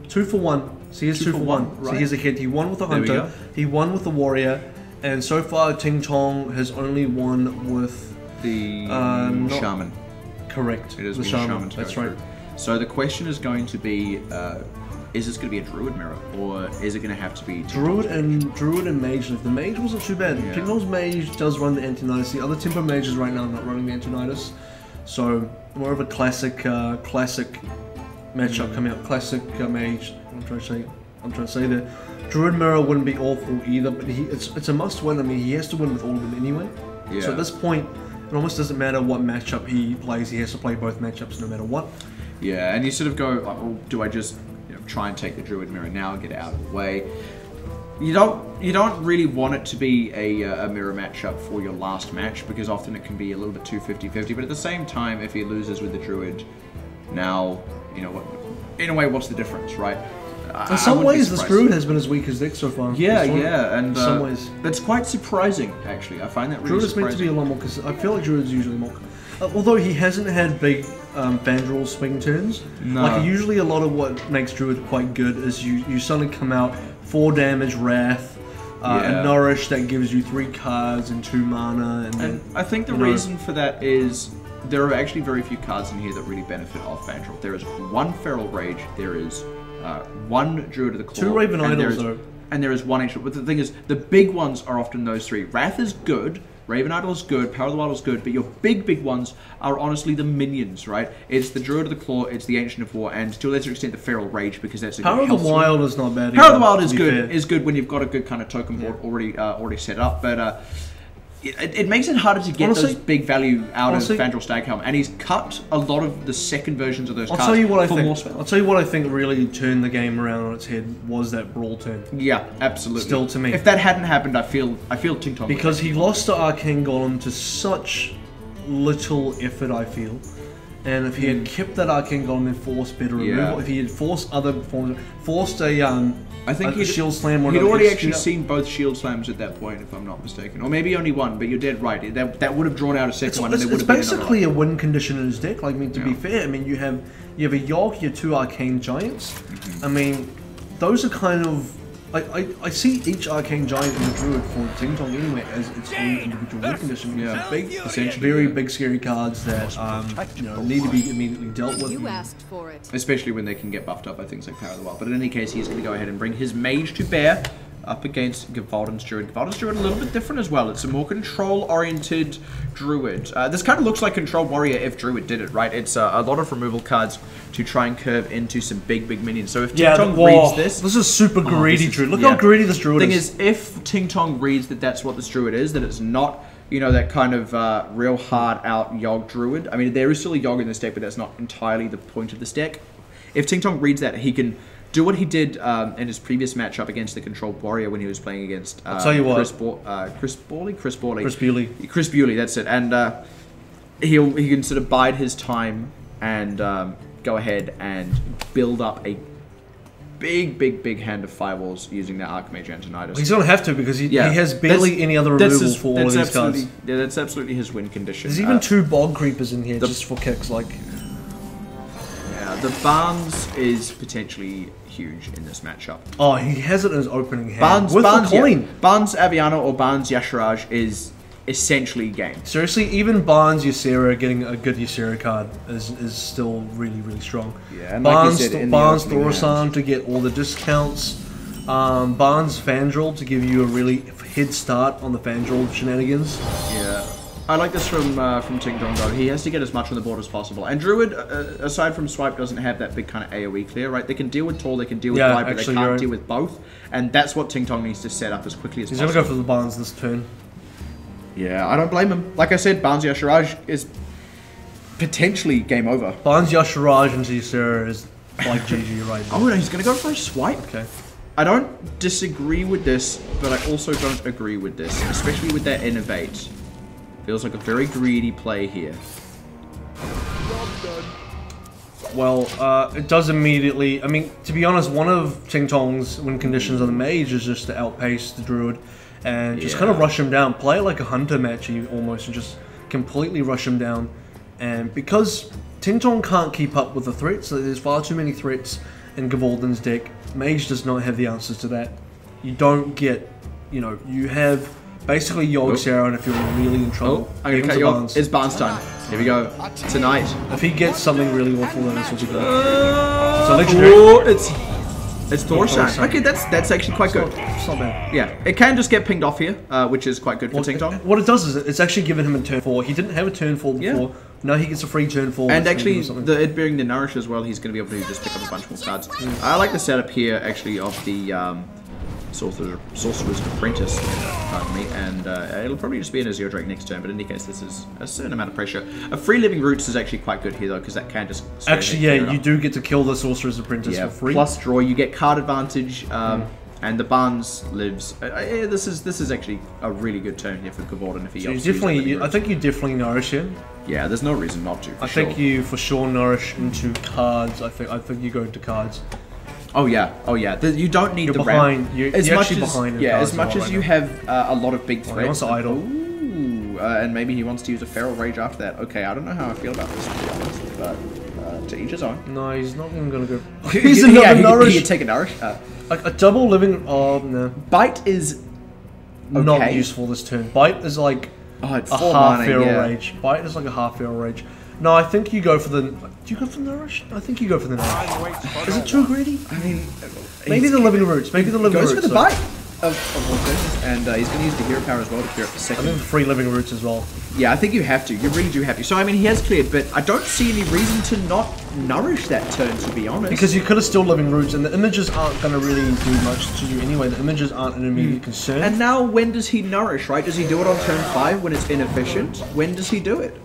2 for 1. So he has 2 for 1. Right. So he's ahead. He won with the Hunter, he won with the Warrior, and so far TingTong has only won with... the Shaman. Correct. It is the Shaman. That's right. So the question is going to be... is this going to be a Druid mirror, or is it going to have to be Druid and Mage? If the Mage wasn't too bad, TingTong's Mage does run the Antinitus. The other Tempo Mages right now are not running the Antinitus, so more of a classic matchup coming out. Classic Mage. I'm trying to say that Druid mirror wouldn't be awful either, but it's a must win. I mean, he has to win with all of them anyway. Yeah. So at this point, it almost doesn't matter what matchup he plays. He has to play both matchups no matter what. Yeah, and you sort of go, oh, do I just try and take the Druid mirror now and get it out of the way? You don't really want it to be a mirror matchup for your last match, because often it can be a little bit too 50-50, but at the same time, if he loses with the Druid, now, you know what, in a way, what's the difference, right? In some ways, this Druid has been his weakest deck so far. Yeah, and in some ways, that's quite surprising. Actually, I find that really Druid is meant to be a lot more because I feel like Druid is usually more. Although he hasn't had big Vandal swing turns, like usually a lot of what makes Druid quite good is you suddenly come out 4 damage Wrath. A Nourish that gives you 3 cards and 2 mana, and I think the reason for that is there are actually very few cards in here that really benefit off Vandal. There is 1 Feral Rage, there is 1 Druid of the Claw, 2 Raven Idols though, and there is 1 Ancient. But the thing is, the big ones are often those 3. Wrath is good, Raven Idol is good, Power of the Wild is good, but your big ones are honestly the minions, right? It's the Druid of the Claw, it's the Ancient of War, and to a lesser extent the Feral Rage, because that's a Power of the Wild is not bad. Power of the Wild is good when you've got a good kind of token board already set up, but it makes it harder to get those big value out of Vandal Staghelm, and he's cut a lot of the second versions of those cards. I'll tell you what I think really turned the game around on its head was that Brawl turn. Yeah, absolutely. Still to me. If that hadn't happened, I feel TingTong. Because he lost to Arcane Golem to such little effort, I feel. And if he had kept that Arcane Golem and forced better removal, if he had forced other forms, forced I think he'd Shield Slam. He'd already actually seen both Shield Slams at that point, if I'm not mistaken, or maybe only one. But you're dead right. That would have drawn out a second one. It's basically a win condition in his deck. Like, I mean, to be fair, I mean you have a Yogg, your 2 Arcane Giants. I mean, those are kind of. I see each Arcane Giant in the Druid for TingTong anyway as its own individual win condition. Yeah, big, essentially very big scary cards that need to be immediately dealt with. You asked for it. Especially when they can get buffed up by things like Power of the Wild. But in any case, he's going to go ahead and bring his Mage to bear up against Gevauden's Druid. Gevauden's Druid a little bit different as well. It's a more control-oriented Druid. This kind of looks like Control Warrior if Druid did it, right? It's a lot of removal cards to try and curve into some big minions. So if TingTong reads this... This is super greedy Druid. Look how greedy this Druid is. The thing is, if TingTong reads that that's what this Druid is, that it's not, you know, that kind of real hard-out Yogg Druid. I mean, there is still a Yogg in this deck, but that's not entirely the point of this deck. If TingTong reads that, he can do what he did in his previous matchup against the Controlled Warrior when he was playing against I'll tell you what. Chris Bewley, that's it. And he can sort of bide his time and go ahead and build up a big hand of Firewalls using that Archmage Antonidas. He's going to have to because he has barely any other removal for all of these cards. Yeah, that's absolutely his win condition. There's even 2 Bog Creepers in here just for kicks, like... The Barnes is potentially huge in this matchup. Oh, he has it in his opening hand. Barnes coin. Barnes Aviana or Barnes Yasharaj is essentially game. Seriously, even Barnes Ysera getting a good Ysera card is still really strong. Yeah, and Barnes, like you said, Barnes Thorsan to get all the discounts. Barnes Fandral to give you a really head start on the Fandral shenanigans. Yeah. I like this from TingTong though. He has to get as much on the board as possible. And Druid, aside from Swipe, doesn't have that big kind of AoE clear, right? They can deal with Tall, they can deal with Live, but they can't deal with both. And that's what TingTong needs to set up as quickly as possible. He's going to go for the Barnes this turn. Yeah, I don't blame him. Like I said, Barnes Yasharaj is potentially game over. Barnes Yasharaj into Ysera is like GG right now. Oh no, he's going to go for a Swipe? Okay. I don't disagree with this, but I also don't agree with this, especially with that Innovate. Feels like a very greedy play here. Well, it does immediately... I mean, to be honest, one of TingTong's win conditions on the Mage is just to outpace the Druid and just kind of rush him down. Play it like a Hunter match almost and just completely rush him down. And because TingTong can't keep up with the threats, so there's far too many threats in Gevauden's deck, Mage does not have the answers to that. You don't get... You know, you have... Basically, Yogg Sarah, and if you're really in trouble, I'm gonna cut you off. It's Barnes time. Here we go. Tonight. If he gets something really awful, then this will be good. It's a legendary. It's Thorsan. Okay, that's actually quite good. It's not bad. Yeah, it can just get pinged off here, which is quite good for TingTong. What it does is it's actually given him a turn 4. He didn't have a turn 4 before. Now he gets a free turn 4. And actually, it being the Nourish as well, he's going to be able to just pick up a bunch more cards. I like the setup here, actually, of the Sorcerer's Apprentice, pardon me, and it'll probably just be an Azure Drake next turn, but in any case, this is a certain amount of pressure. A Free Living Roots is actually quite good here, though, because that can just... Actually, yeah, you do get to kill the Sorcerer's Apprentice for free. Plus draw, you get card advantage, and the Barnes lives... this is actually a really good turn here for Gevauden if he so I think you definitely Nourish him. Yeah, there's no reason not to, I think you for sure Nourish into cards. I think you go into cards. Oh yeah, oh yeah. You don't need the behind. ramp. You're as, actually behind. Yeah, as much as right you now. have a lot of big threats. He wants to idle. Ooh, and maybe he wants to use a feral rage after that. Okay, I don't know how I feel about this, to be honest, but to each his own. No, he's not even gonna go. He's another nourish. He could take a nourish. Like a double living. Oh no. Bite is okay. Not useful this turn. Bite is like it's a half feral rage. Bite is like a half feral rage. No, I think you go for the. Do you go for the nourish? I think you go for the nourish. Is it too greedy? I mean, maybe the living roots. Maybe the living goes roots. for the bite of all cases, and he's going to use the hero power as well to clear up the second. I think 3 living roots as well. Yeah, I think you have to. You really do have to. So I mean, he has cleared, but I don't see any reason to not nourish that turn, to be honest. Because you could have still living roots, and the images aren't going to really do much to you anyway. The images aren't an immediate concern. And now, when does he nourish? Right? Does he do it on turn 5 when it's inefficient? When does he do it?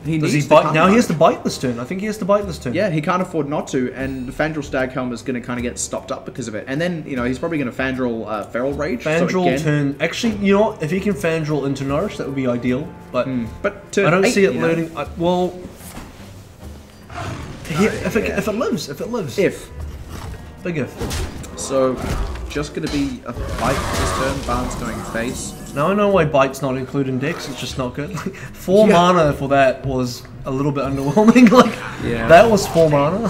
Does he bite? Now he has to bite this turn. I think he has to bite this turn. Yeah, he can't afford not to, and the Fandral Staghelm is going to kind of get stopped up because of it. And then, you know, he's probably going to Fandral Feral Rage. Fandral turn... Actually, you know what? If he can Fandral into Nourish, that would be ideal. But turn I don't 8, see it you know? learning... well... if it lives. If. Big if. So, just going to be a bite this turn. Barnes going face. Now I know why Bite's not included in decks, it's just not good. 4 mana for that was a little bit underwhelming. That was 4 mana.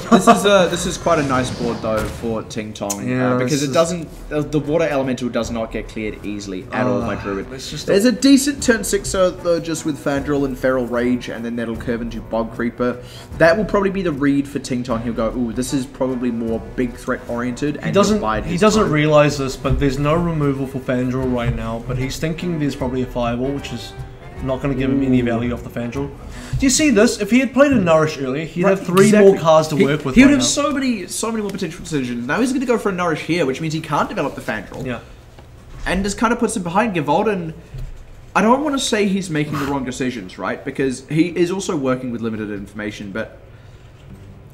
This is quite a nice board though for TingTong, because it doesn't, the water elemental does not get cleared easily at all by Druid. There's a decent turn 6er though, just with Fandral and Feral Rage, and then that'll curve into Bog Creeper. That will probably be the read for TingTong. He'll go, ooh, this is probably more big threat oriented. And he doesn't realize this, but there's no removal for Fandral right now. But he's thinking there's probably a Fireball, which is not going to give him any value off the Fandral. Do you see this? If he had played a Nourish earlier, he'd have 3 more cards to work with. He would have so many more potential decisions. Now he's going to go for a Nourish here, which means he can't develop the Fandral. Yeah. And this kind of puts him behind. Gevauden, I don't want to say he's making the wrong decisions, right? Because he is also working with limited information, but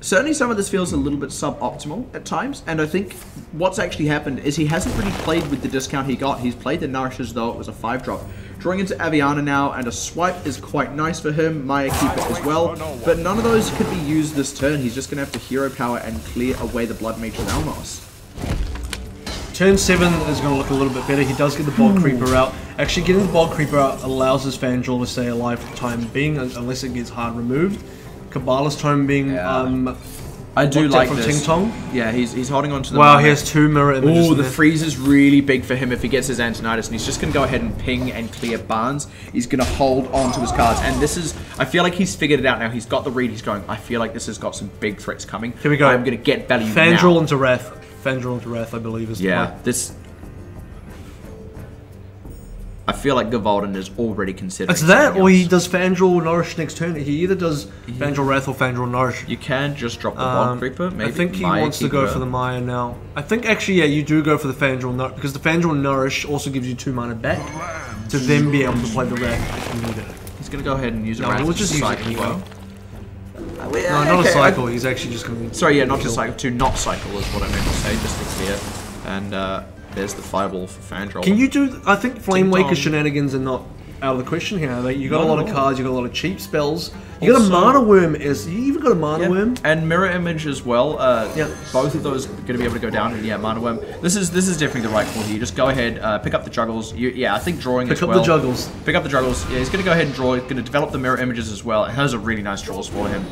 certainly some of this feels a little bit suboptimal at times. And I think what's actually happened is he hasn't really played with the discount he got. He's played the Nourish as though it was a 5-drop. Drawing into Aviana now, and a swipe is quite nice for him. Maya keep it as well. But none of those could be used this turn. He's just going to have to hero power and clear away the Blood Mage and Elmos. Turn 7 is going to look a little bit better. He does get the Bog Creeper out. Actually, getting the Bog Creeper out allows his Fandral to stay alive for the time being, unless it gets hard removed. Kabbalah's Tome being I do like from this. TingTong. Yeah, he's holding on to the Wow, he has 2 mirror images. Oh, the freeze is really big for him if he gets his Antonitis, and he's just going to go ahead and ping and clear Barnes. He's going to hold on to his cards, and this is, I feel like he's figured it out now. He's got the read. He's going, I feel like this has got some big threats coming. Here we go. I'm going to get value Fandral now. into Wrath. Fandral into Wrath, I believe, is the play. This... I feel like Gevauden is already considering. It's that, or he does Fandral Nourish next turn. He either does Fandral Wrath or Fandral Nourish. You can just drop the Bog Creeper. Maybe I think he wants to go for the Maya now. I think actually, yeah, you do go for the Fandral Nourish, because the Fandral Nourish also gives you 2 mana back to then be able to play the Wrath if you need it. He's going to go ahead and use a No, Wrath we'll just use it anyway. well. No, not a cycle. He's actually just going to. Sorry, yeah, not to cycle. To not cycle is what I meant to say, just to clear. And there's the Fireball for Fandral. Can you do? I think Flame Waker shenanigans are not out of the question here. You got a lot of cards. You got a lot of cheap spells. You got a Mana Worm. You even got a Mana Worm and Mirror Image as well. Both of those are going to be able to go down. And yeah, Mana Worm. This is definitely the right call here. You just go ahead, pick up the Juggles. I think drawing as well. Pick up the Juggles. Pick up the Juggles. Yeah, he's going to go ahead and draw. He's going to develop the Mirror Images as well. And those are really nice draws for him.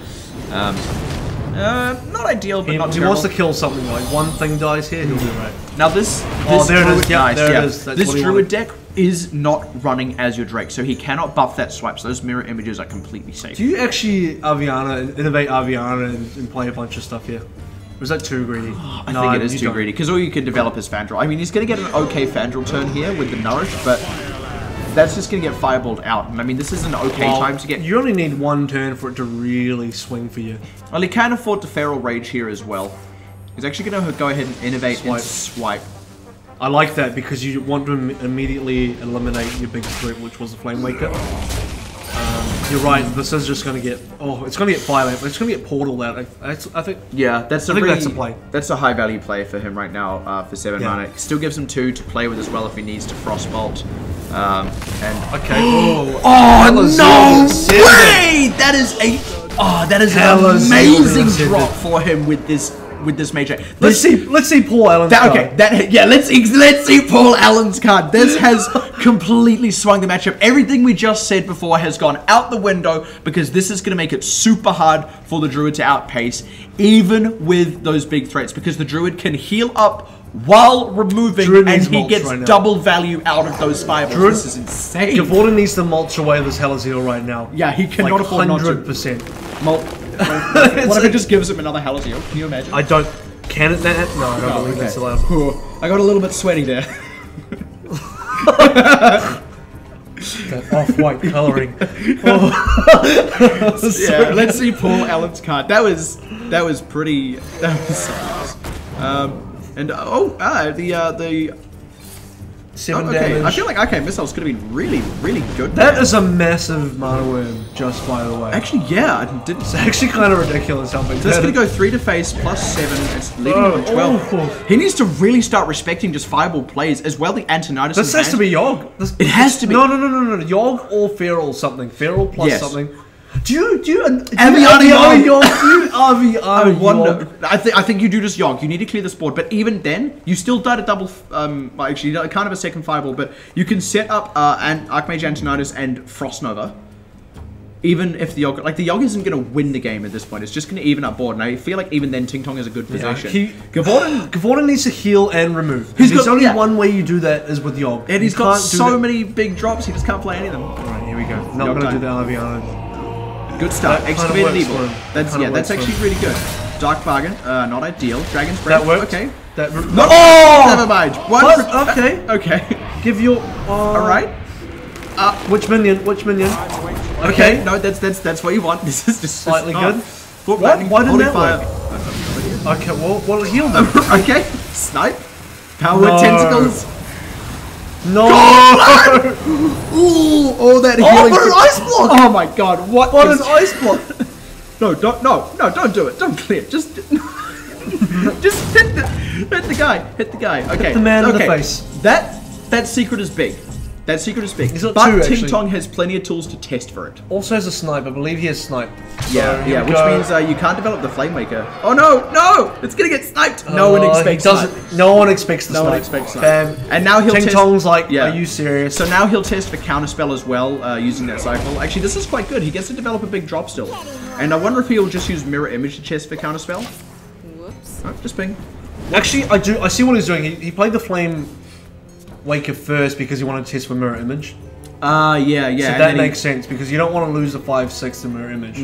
Not ideal, but not terrible. He wants to kill something, like one thing dies here, he'll be right. Now this there it is. Nice, there it is. That's this Druid deck is not running as your Drake, so he cannot buff that swipe, so those mirror images are completely safe. Do you actually innovate Aviana and play a bunch of stuff here? Or is that too greedy? I think it is too greedy, because all you can develop is Fandral. I mean, he's going to get an okay Fandral turn here with the Nourish, but that's just going to get fireballed out. I mean, this is an okay time to get... You only need 1 turn for it to really swing for you. Well, he can afford to Feral Rage here as well. He's actually going to go ahead and innovate and swipe. I like that because you want to immediately eliminate your big threat, which was the Flame Waker. You're right, this is just going to get... Oh, it's going to get Fire Lamp. It's going to get Portal out. I think... Yeah, that's a play. That's a high value play for him right now for 7 mana. Still gives him 2 to play with as well if he needs to Frostbolt. Okay. No way! That is an amazing drop for him with this with this major. Let's see Paul Allen's card. Okay, let's see Paul Allen's card. This has completely swung the matchup. Everything we just said before has gone out the window because this is going to make it super hard for the Druid to outpace, even with those big threats, because the Druid can heal up while removing, and he gets double value out of those fireballs. This is insane. Gevauden needs to mulch away this Hellas Heal right now. Yeah, he cannot afford not to. 100%. What if it just gives him another Hellas Heal? Can you imagine? I don't. Can it that? No, I don't believe that's allowed. I got a little bit sweaty there. That off-white colouring. Yeah, let's see Paul Allen's card. That was pretty. That was so nice. The 7 okay. damage. I feel like missiles could have been really, really good. That is a massive mana worm, just by the way. Actually, yeah, I didn't. It's actually kind of ridiculous how big. So it's going to go 3 to face plus 7. It's leaving him on 12. He needs to really start respecting just fireball plays as well. The Antonitis. This has to be Yogg. It has to be. No. Yogg or Feral something. Feral plus something. Do you Aviana Yogg? I wonder. I think you do just Yogg. You need to clear this board, but even then, you still died a double. Actually, kind of a second fireball, but you can set up Archmage Antonitis and Frost Nova. Even if the Yogg, the Yogg isn't going to win the game at this point, it's just going to even up board. And I feel like even then, TingTong is a good position. Gevauden needs to heal and remove. There's only one way you do that is with Yogg. And he's got so many big drops, he just can't play any of them. Alright, here we go. Not going to do the Aviana. Good start. Excavated Evil. That's actually really good. Dark Bargain, not ideal. Dragon's Breath. That worked. Okay. No, never mind. Okay. Okay. Give your. Alright. Which minion? Okay. No, that's what you want. This is just slightly good. Why didn't that work? Okay. Well, heal them. Okay. Snipe. Power Tentacles. No! Ooh, that healing. What an ice block! Oh my god, what an ice block! No, don't do it. Don't clear. Just hit the guy. Hit the guy. Okay. Hit the man in the face. That secret is big. That secret is big. But TingTong has plenty of tools to test for it. Also has a snipe. I believe he has snipe. Yeah, which means you can't develop the Flamemaker. Oh no! It's gonna get sniped. No one expects snipe. No one expects the snipe. No one expects snipe. And now he'll TingTong's like, are you serious? So now he'll test for counterspell as well, using that cycle. Actually, this is quite good. He gets to develop a big drop still. And I wonder if he'll just use Mirror Image to test for counterspell. Whoops. Oh, just ping. Actually, I see what he's doing. He played the Flame Waker first because he wanted to test for Mirror Image. Yeah. So that makes sense because you don't want to lose the 5/6 to Mirror Image.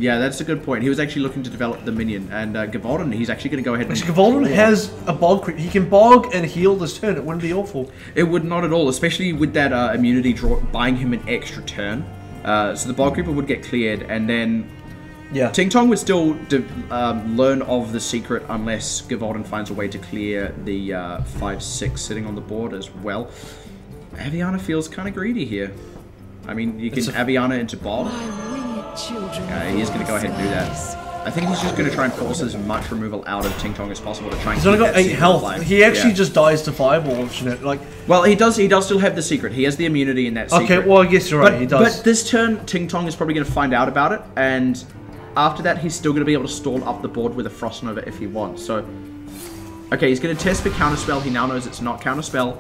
Yeah, that's a good point. He was actually looking to develop the minion, and Gevauden, he's actually going to go ahead and... Gevauden has a bog creep. He can bog and heal this turn. It wouldn't be awful. It would not at all, especially with that immunity draw, buying him an extra turn. So the bog creeper would get cleared, and then... Yeah. TingTong would still learn of the secret unless Gevauden finds a way to clear the 5/6 sitting on the board as well. Aviana feels kind of greedy here. I mean, you can Aviana into Bog. He's going to go ahead and do that. I think he's just going to try and force as much removal out of TingTong as possible to try and keep that secret. He's only got 8 health. Alive. He actually just dies to Fireball. Well, he does still have the secret. He has the immunity in that secret. Okay, well, I guess you're right. He does. But this turn, TingTong is probably going to find out about it, and after that, he's still going to be able to stall up the board with a Frost Nova if he wants. So, okay, he's going to test for counterspell. He now knows it's not counterspell.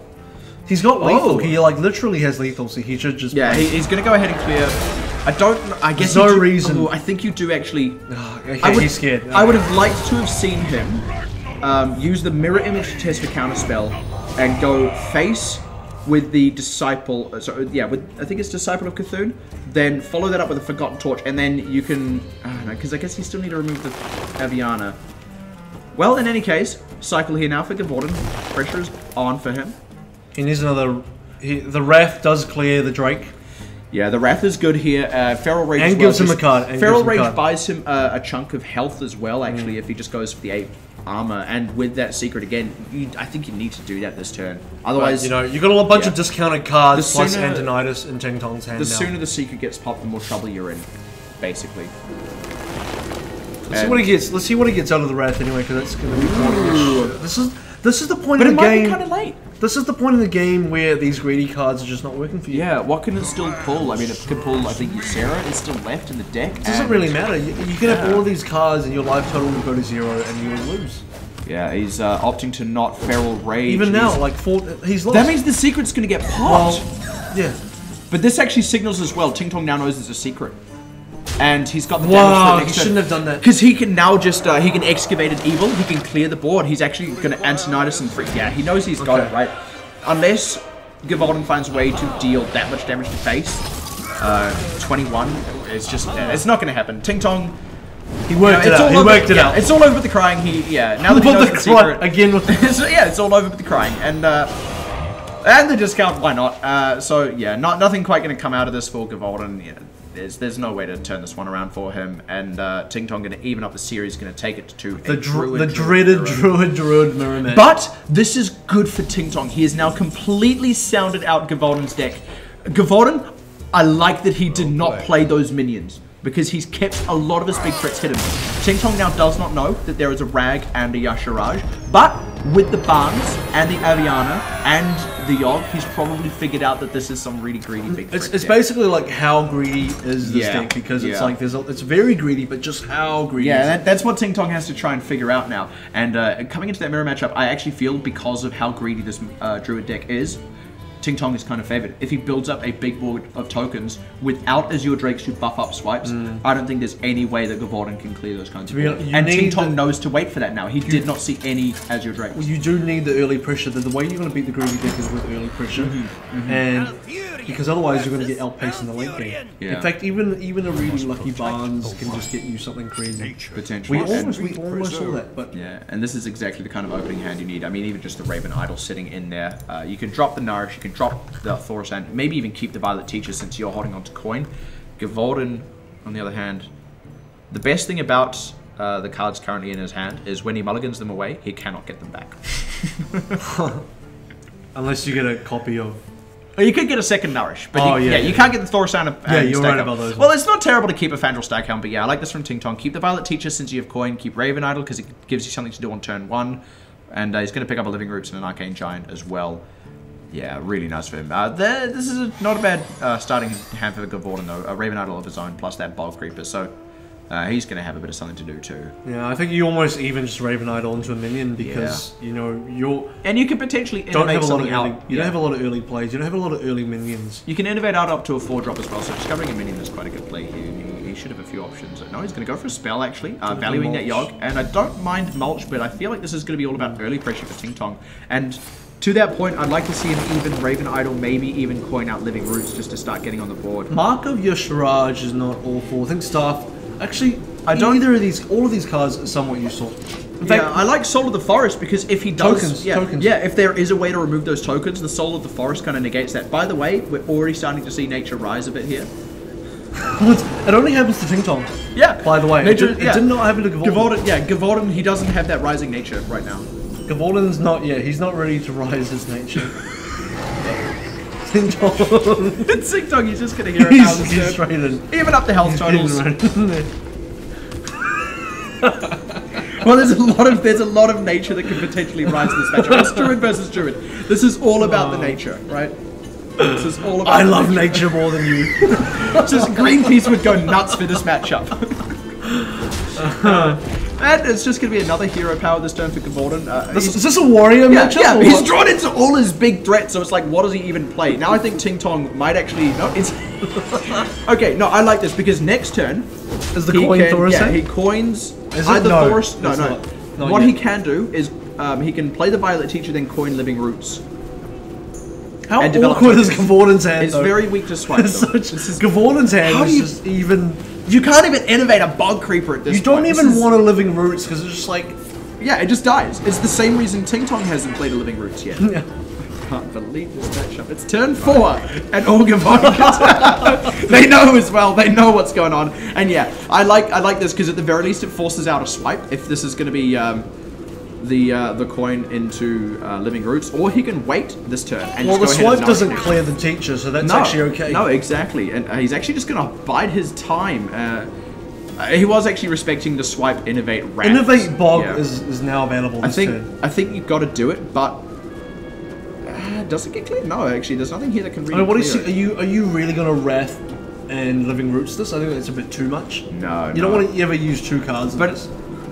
He's got lethal. He literally has lethal, so he should just. Yeah, he's going to go ahead and clear. I guess there's no reason. I think you do actually. He's scared. I would have liked to have seen him use the mirror image to test for counterspell and go face with the disciple. I think it's Disciple of Cthulhu. Then follow that up with a Forgotten Torch, and then you can. I don't know, because I guess you still need to remove the Aviana. Well, in any case, cycle here now for Gevauden. Pressure is on for him. He needs another. The Wrath does clear the Drake. Yeah, the Wrath is good here. Feral Rage and gives him a card. Feral Rage buys him a chunk of health as well, actually, if he just goes for the 8 armor. And with that secret again, I think you need to do that this turn. Otherwise, you've got a bunch of discounted cards plus Antonitis in TingTong's hand. The sooner the secret gets popped, the more trouble you're in, basically. Let's see what he gets. Let's see what he gets out of the Wrath anyway, because that's going to be important. This is the point of the game. But it might be kind of late. This is the point in the game where these greedy cards are just not working for you. Yeah, what can it still pull? I mean, it can pull, I think, Ysera is still left in the deck. It doesn't really matter. You can have all of these cards and your life total will go to 0 and you will lose. Yeah, he's opting to not Feral Rage. Even now, like, he's lost. That means the secret's going to get popped. Well, yeah. But this actually signals as well, TingTong now knows there's a secret. And he's got the wow, damage. He shouldn't have done that. Because he can now just, he can Excavate an Evil, he can clear the board, he's actually going to Antonitis and Freak. Yeah, he knows he's got it, right? Unless Gevauden finds a way to deal that much damage to face, 21, it's just, it's not going to happen. TingTong, he worked it out. He worked it out. It's all over with the crying. Now that he knows the secret. Again with the so, yeah, it's all over with the crying. And the discount, why not? So, yeah, nothing quite going to come out of this for Gevauden. Yeah, there's no way to turn this one around for him. And TingTong going to even up the series, going to take it to the dreaded Druid mirror match. But this is good for TingTong. He has now completely sounded out Gevauden's deck. Gevauden, I like that he did not play those minions, because he's kept a lot of his big threats hidden. TingTong now does not know that there is a Rag and a Yasharaj, but with the Barnes and the Aviana and the Yogg, he's probably figured out that this is some really greedy big threat. It's basically like how greedy is this deck, because it's like it's very greedy, but just how greedy. Yeah, that's what TingTong has to try and figure out now. And coming into that mirror matchup, I actually feel because of how greedy this Druid deck is, TingTong is kind of favored. If he builds up a big board of tokens without Azure Drakes to buff up swipes, I don't think there's any way that Gevauden can clear those kinds of boards. And TingTong knows to wait for that now. He did not see any Azure Drakes. Well, you do need the early pressure. The way you're going to beat the greedy deck is with early pressure. And because otherwise you're going to get outpaced in the late game. Yeah. In fact, even a really lucky Barnes can just get you something crazy. Potentially. We almost saw that, but yeah, and this is exactly the kind of opening hand you need. I mean, even just the Raven Idol sitting in there. You can drop the Nourish, you can drop the Thorus, and maybe even keep the Violet Teacher since you're holding on to coin. Gevauden, on the other hand, the best thing about the cards currently in his hand is when he mulligans them away, he cannot get them back. Unless you get a copy of... Or you could get a second Nourish, but you can't get the Thorus and yeah, you're right about those. Well, it's not terrible to keep a Fandral Staghound, but yeah, I like this from TingTong. Keep the Violet Teacher since you have coin, keep Raven Idol because it gives you something to do on turn 1, and he's going to pick up a Living Roots and an Arcane Giant as well. Yeah, really nice for him. This is not a bad starting hand for Gevauden though. A Raven Idol of his own plus that Bulk Creeper, so he's going to have a bit of something to do too. Yeah, I think you almost even just Raven Idol into a minion because you know and you can potentially innovate something out. You don't have a lot of early plays. You don't have a lot of early minions. You can innovate out up to a 4-drop as well. So discovering a minion is quite a good play here. He should have a few options. No, he's going to go for a spell actually, valuing that Yogg, and I don't mind mulch, but I feel like this is going to be all about early pressure for TingTong. And to that point, I'd like to see an even Raven Idol, maybe even coin out Living Roots just to start getting on the board. Mark of Yasharaj is not awful. I think Staff... Actually, all of these cards are somewhat useful. In fact, I like Soul of the Forest because if he does... Tokens. Yeah, if there is a way to remove those tokens, the Soul of the Forest kind of negates that. By the way, we're already starting to see nature rise a bit here. It only happens to TingTong. Yeah. By the way, nature, it did not happen to Gevauden. Gevauden, he doesn't have that rising nature right now. Gevauden's not yet. He's not ready to rise his nature. TingTong. It's TingTong. He's just gonna hear it. He's straight in. Even up the health totals. Well, there's a lot of nature that could potentially rise in this matchup. It's Druid versus Druid. This is all about the nature, right? This is all about. I love nature more than you. Just Greenpeace would go nuts for this matchup. And it's just going to be another hero power this turn for Gevauden. Is this a warrior matchup? Yeah, he's drawn into all his big threats, so it's like, what does he even play? Now I think TingTong might actually... No, it's... Okay, no, I like this, because next turn... Is the coin Thorus? Yeah, he coins either Thorus... No. What he can do is he can play the Violet Teacher, then coin Living Roots. How awkward is Gevauden's hand, It's very weak to swipe. Gevauden's hand is just even... You can't even innovate a Bug Creeper at this point. You don't even want a Living Roots because it's just like... Yeah, it just dies. It's the same reason TingTong hasn't played a Living Roots yet. Yeah. I can't believe this matchup. It's turn 4 and all Gevauden. They know as well. They know what's going on. And yeah, I like this because at the very least it forces out a swipe if this is going to be the coin into Living Roots, or he can wait this turn and well, just the go ahead swipe doesn't clear the teacher, so that's actually okay. No, exactly, and he's actually just going to bide his time. He was actually respecting the swipe, innovate, ramp. Innovate Bog is now available this turn. I think you've got to do it, but does it get cleared? No, actually, there's nothing here that can really. I mean, what clear is are you really gonna Wrath and Living Roots this? I think that's a bit too much. No, you don't want to ever use 2 cards.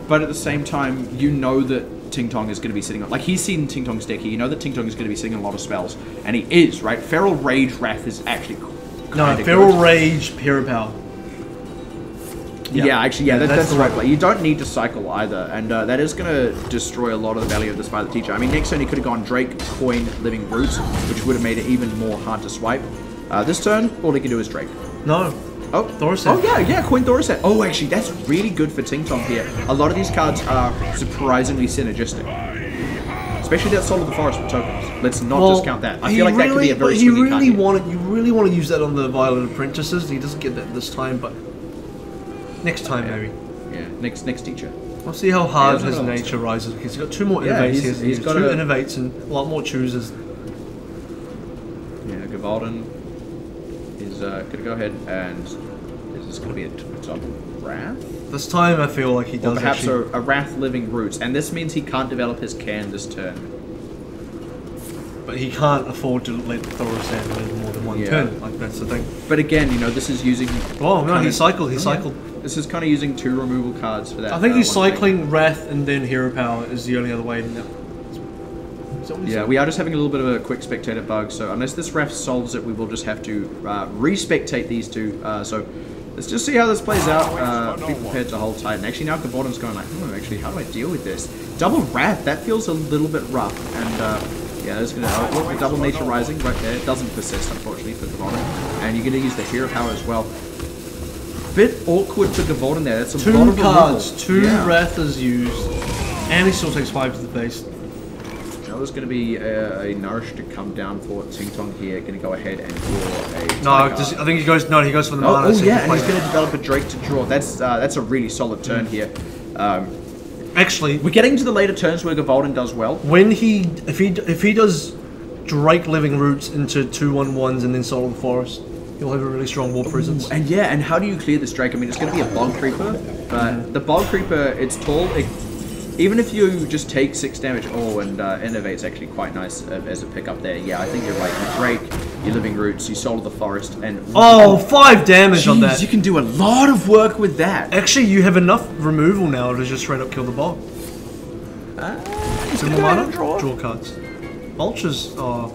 But at the same time, you know that TingTong is going to be sitting on, like, he's seen TingTong's deck here. You know that TingTong is going to be sitting on a lot of spells, and he is, right. Feral Rage Wrath is actually Feral Rage Hero Power. Yeah, actually, that's the right play. You don't need to cycle either, and that is going to destroy a lot of the value of this Violet Teacher. I mean, next turn he could have gone Drake, Coin, Living Roots, which would have made it even more hard to swipe. This turn, all he can do is Drake. No. Oh, Thorset. Oh yeah, Coin Thorset. Oh, actually, that's really good for TingTong here. A lot of these cards are surprisingly synergistic. Especially that Soul of the Forest with tokens. Let's not discount that. I feel like that could be a very swingy card here. You really want to use that on the Violet Apprentices. He doesn't get that this time, but next time maybe. Yeah, next teacher. We'll see how hard his nature rises, because he's got 2 more innovates. He's got 2 innovates and a lot more chooses. Yeah, Gevauden is going to go ahead and is this going to be a double Wrath? This time I feel like he does perhaps a Wrath Living Roots, and this means he can't develop his can this turn. But he can't afford to let Thorset win more than 1 turn. Like, that's the thing. But again, you know, this is using. Oh no, he cycled. He cycled. This is kind of using 2 removal cards for that. I think he's cycling Wrath and then Hero Power is the only other way. Yeah, we are just having a little bit of a quick spectator bug, so unless this Wrath solves it, we will just have to re-spectate these 2. So let's just see how this plays out. Be prepared to hold tight. And actually now Gevauden's going like, actually, how do I deal with this? Double Wrath, that feels a little bit rough. And yeah, that's going to look, the double Nature Rising right there. It doesn't persist, unfortunately, for Gevauden. And you're going to use the Hero Power as well. Bit awkward for Gevauden there. That's a lot of cards, 2 Wrath is used, and he still takes 5 to the face. Now there's going to be a Nourish to come down for TingTong here. Going to go ahead and draw a. No, I think he goes. No, he goes for the mana. Oh yeah, and he's going to develop a Drake to draw. That's a really solid turn here. Actually, we're getting to the later turns where Gevauden does well. When if he does Drake Living Roots into 2/1/1s and then Soul of the Forest, he'll have a really strong war presence. And yeah, and how do you clear this Drake? I mean, it's going to be a Bog Creeper, but the Bog Creeper, it's tall. Even if you just take 6 damage, and Innovate's actually quite nice as a pickup there. Yeah, I think you're right. You Drake, your Living Roots, you Soul of the Forest, and 5 damage on that. You can do a lot of work with that. Actually, you have enough removal now to just straight up kill the Bog. Some mana? Draw cards. Vultures are.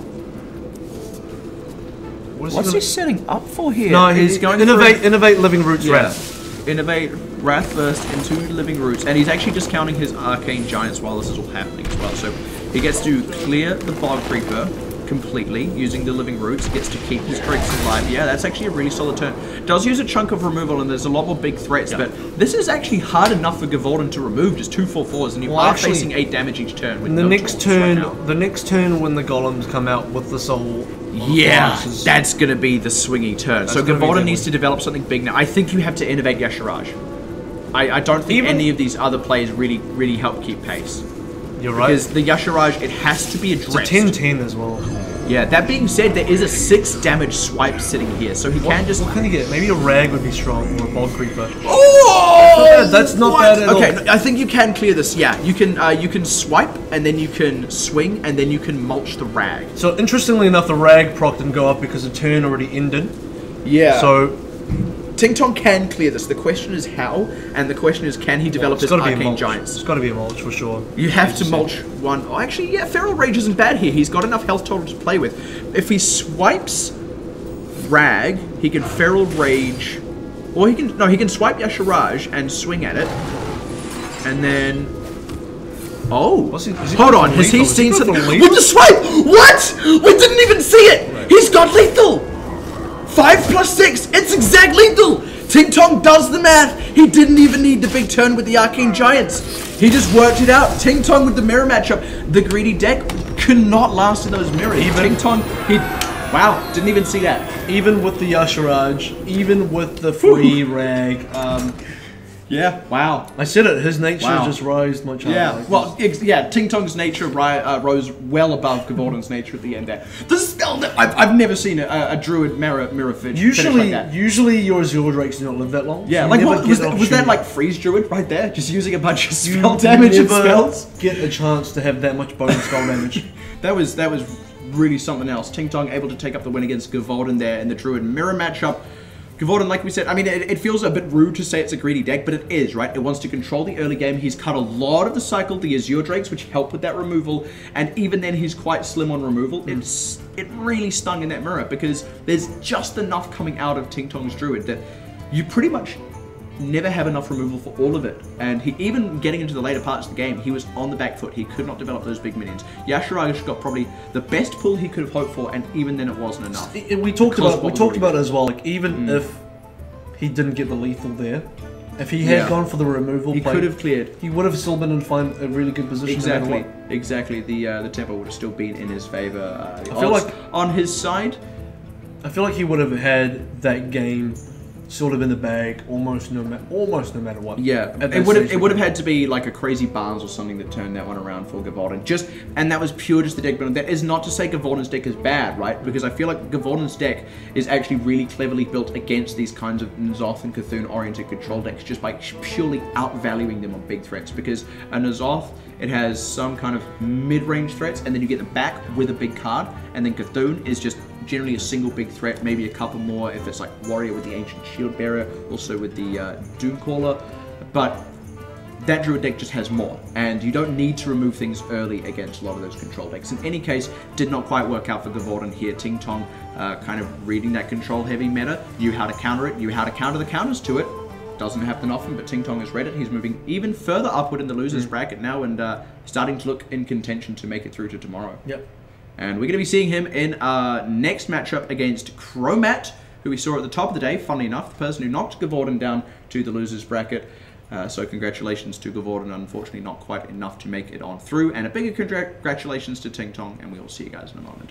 What's he setting up for here? No, he's going innovate Living Roots Wrath. Innovate Wrath first into Living Roots, and he's actually discounting his Arcane Giants while this is all happening as well. So he gets to clear the Bog Creeper completely using the Living Roots. He gets to keep his Drakes alive. Yeah, that's actually a really solid turn. Does use a chunk of removal, and there's a lot more big threats, but this is actually hard enough for Gevauden to remove, just 2 4/4s, and you are facing 8 damage each turn. With the next turn, when the Golems come out with the Soul. Yeah, that's going to be the swingy turn. So Gevauden needs to develop something big now. I think you have to innovate Yasharaj. I don't think any of these other plays really help keep pace. You're right. Because the Yasharaj, it has to be addressed. It's a 10-10 as well. Yeah, that being said, there is a 6 damage swipe sitting here, so he can just... What can he get? Maybe a Rag would be strong, or a Bog Creeper. Oh! That's not bad at all. Okay, I think you can clear this, yeah. You can swipe, and then you can swing, and then you can mulch the Rag. So, interestingly enough, the Rag proc didn't go up because the turn already ended. Yeah. So... TingTong can clear this. The question is how, and the question is can he develop his Arcane Giants? It's got to be a mulch for sure. You have to mulch one. Oh, actually, yeah, Feral Rage isn't bad here. He's got enough health total to play with. If he swipes Rag, he can Feral Rage, or he can swipe Yasharaj and swing at it, and then. Oh, hold on. Has he seen something? With the swipe? What? We didn't even see it. Right. He's got lethal. 5 + 6, it's exact lethal! TingTong does the math. He didn't even need the big turn with the Arcane Giants. He just worked it out. TingTong with the mirror matchup. The greedy deck could not last in those mirrors. TingTong, wow, didn't even see that. Even with the Yasharaj, even with the free Rag, yeah, wow. I said it, his nature just rose much higher. Yeah, well, yeah, TingTong's nature rose well above Gevauden's nature at the end there. I've never seen a Druid mirror finish like that. Usually your Azure Drakes do not live that long. Yeah, so like what, was that like Freeze Druid right there? Just using a bunch of spell damage and spells? Get a chance to have that much bonus spell damage. That was really something else. TingTong able to take up the win against Gevauden there in the Druid mirror matchup. Gevauden, like we said, I mean, it feels a bit rude to say it's a greedy deck, but it is, right? It wants to control the early game. He's cut a lot of the cycle, the Azure Drakes, which help with that removal, and even then he's quite slim on removal. It really stung in that mirror, because there's just enough coming out of TingTong's Druid that you pretty much never have enough removal for all of it. And he, even getting into the later parts of the game, he was on the back foot. He could not develop those big minions. Yashiraj got probably the best pull he could have hoped for, and even then it wasn't enough. We talked about it as well. Like, even if he didn't get the lethal there, if he had gone for the removal he play, could have cleared. He would have still been in a really good position. Exactly, exactly. The tempo would have still been in his favor. I feel like on his side, I feel like he would have had that game sort of in the bag, almost no matter what. Yeah, it would have had to be like a crazy Barnes or something that turned that one around for Gevauden. And that was pure just the deck building. That is not to say Gevauden's deck is bad, right? Because I feel like Gevauden's deck is actually really cleverly built against these kinds of N'Zoth and Cthulhu oriented control decks, just by purely outvaluing them on big threats. Because a N'Zoth, it has some kind of mid-range threats, and then you get them back with a big card, and then Cthulhu is just generally a single big threat, maybe a couple more if it's like Warrior with the Ancient Shield Bearer, also with the Doomcaller, but that Druid deck just has more, and you don't need to remove things early against a lot of those control decks. In any case, did not quite work out for Gevauden here. TingTong kind of reading that control heavy meta, knew how to counter it, knew how to counter the counters to it. Doesn't happen often, but TingTong has read it. He's moving even further upward in the losers bracket now, and starting to look in contention to make it through to tomorrow. Yep. And we're going to be seeing him in our next matchup against Chromat, who we saw at the top of the day, funnily enough, the person who knocked Gevauden down to the losers bracket. So congratulations to Gevauden, unfortunately not quite enough to make it on through. And a bigger congratulations to TingTong, and we will see you guys in a moment.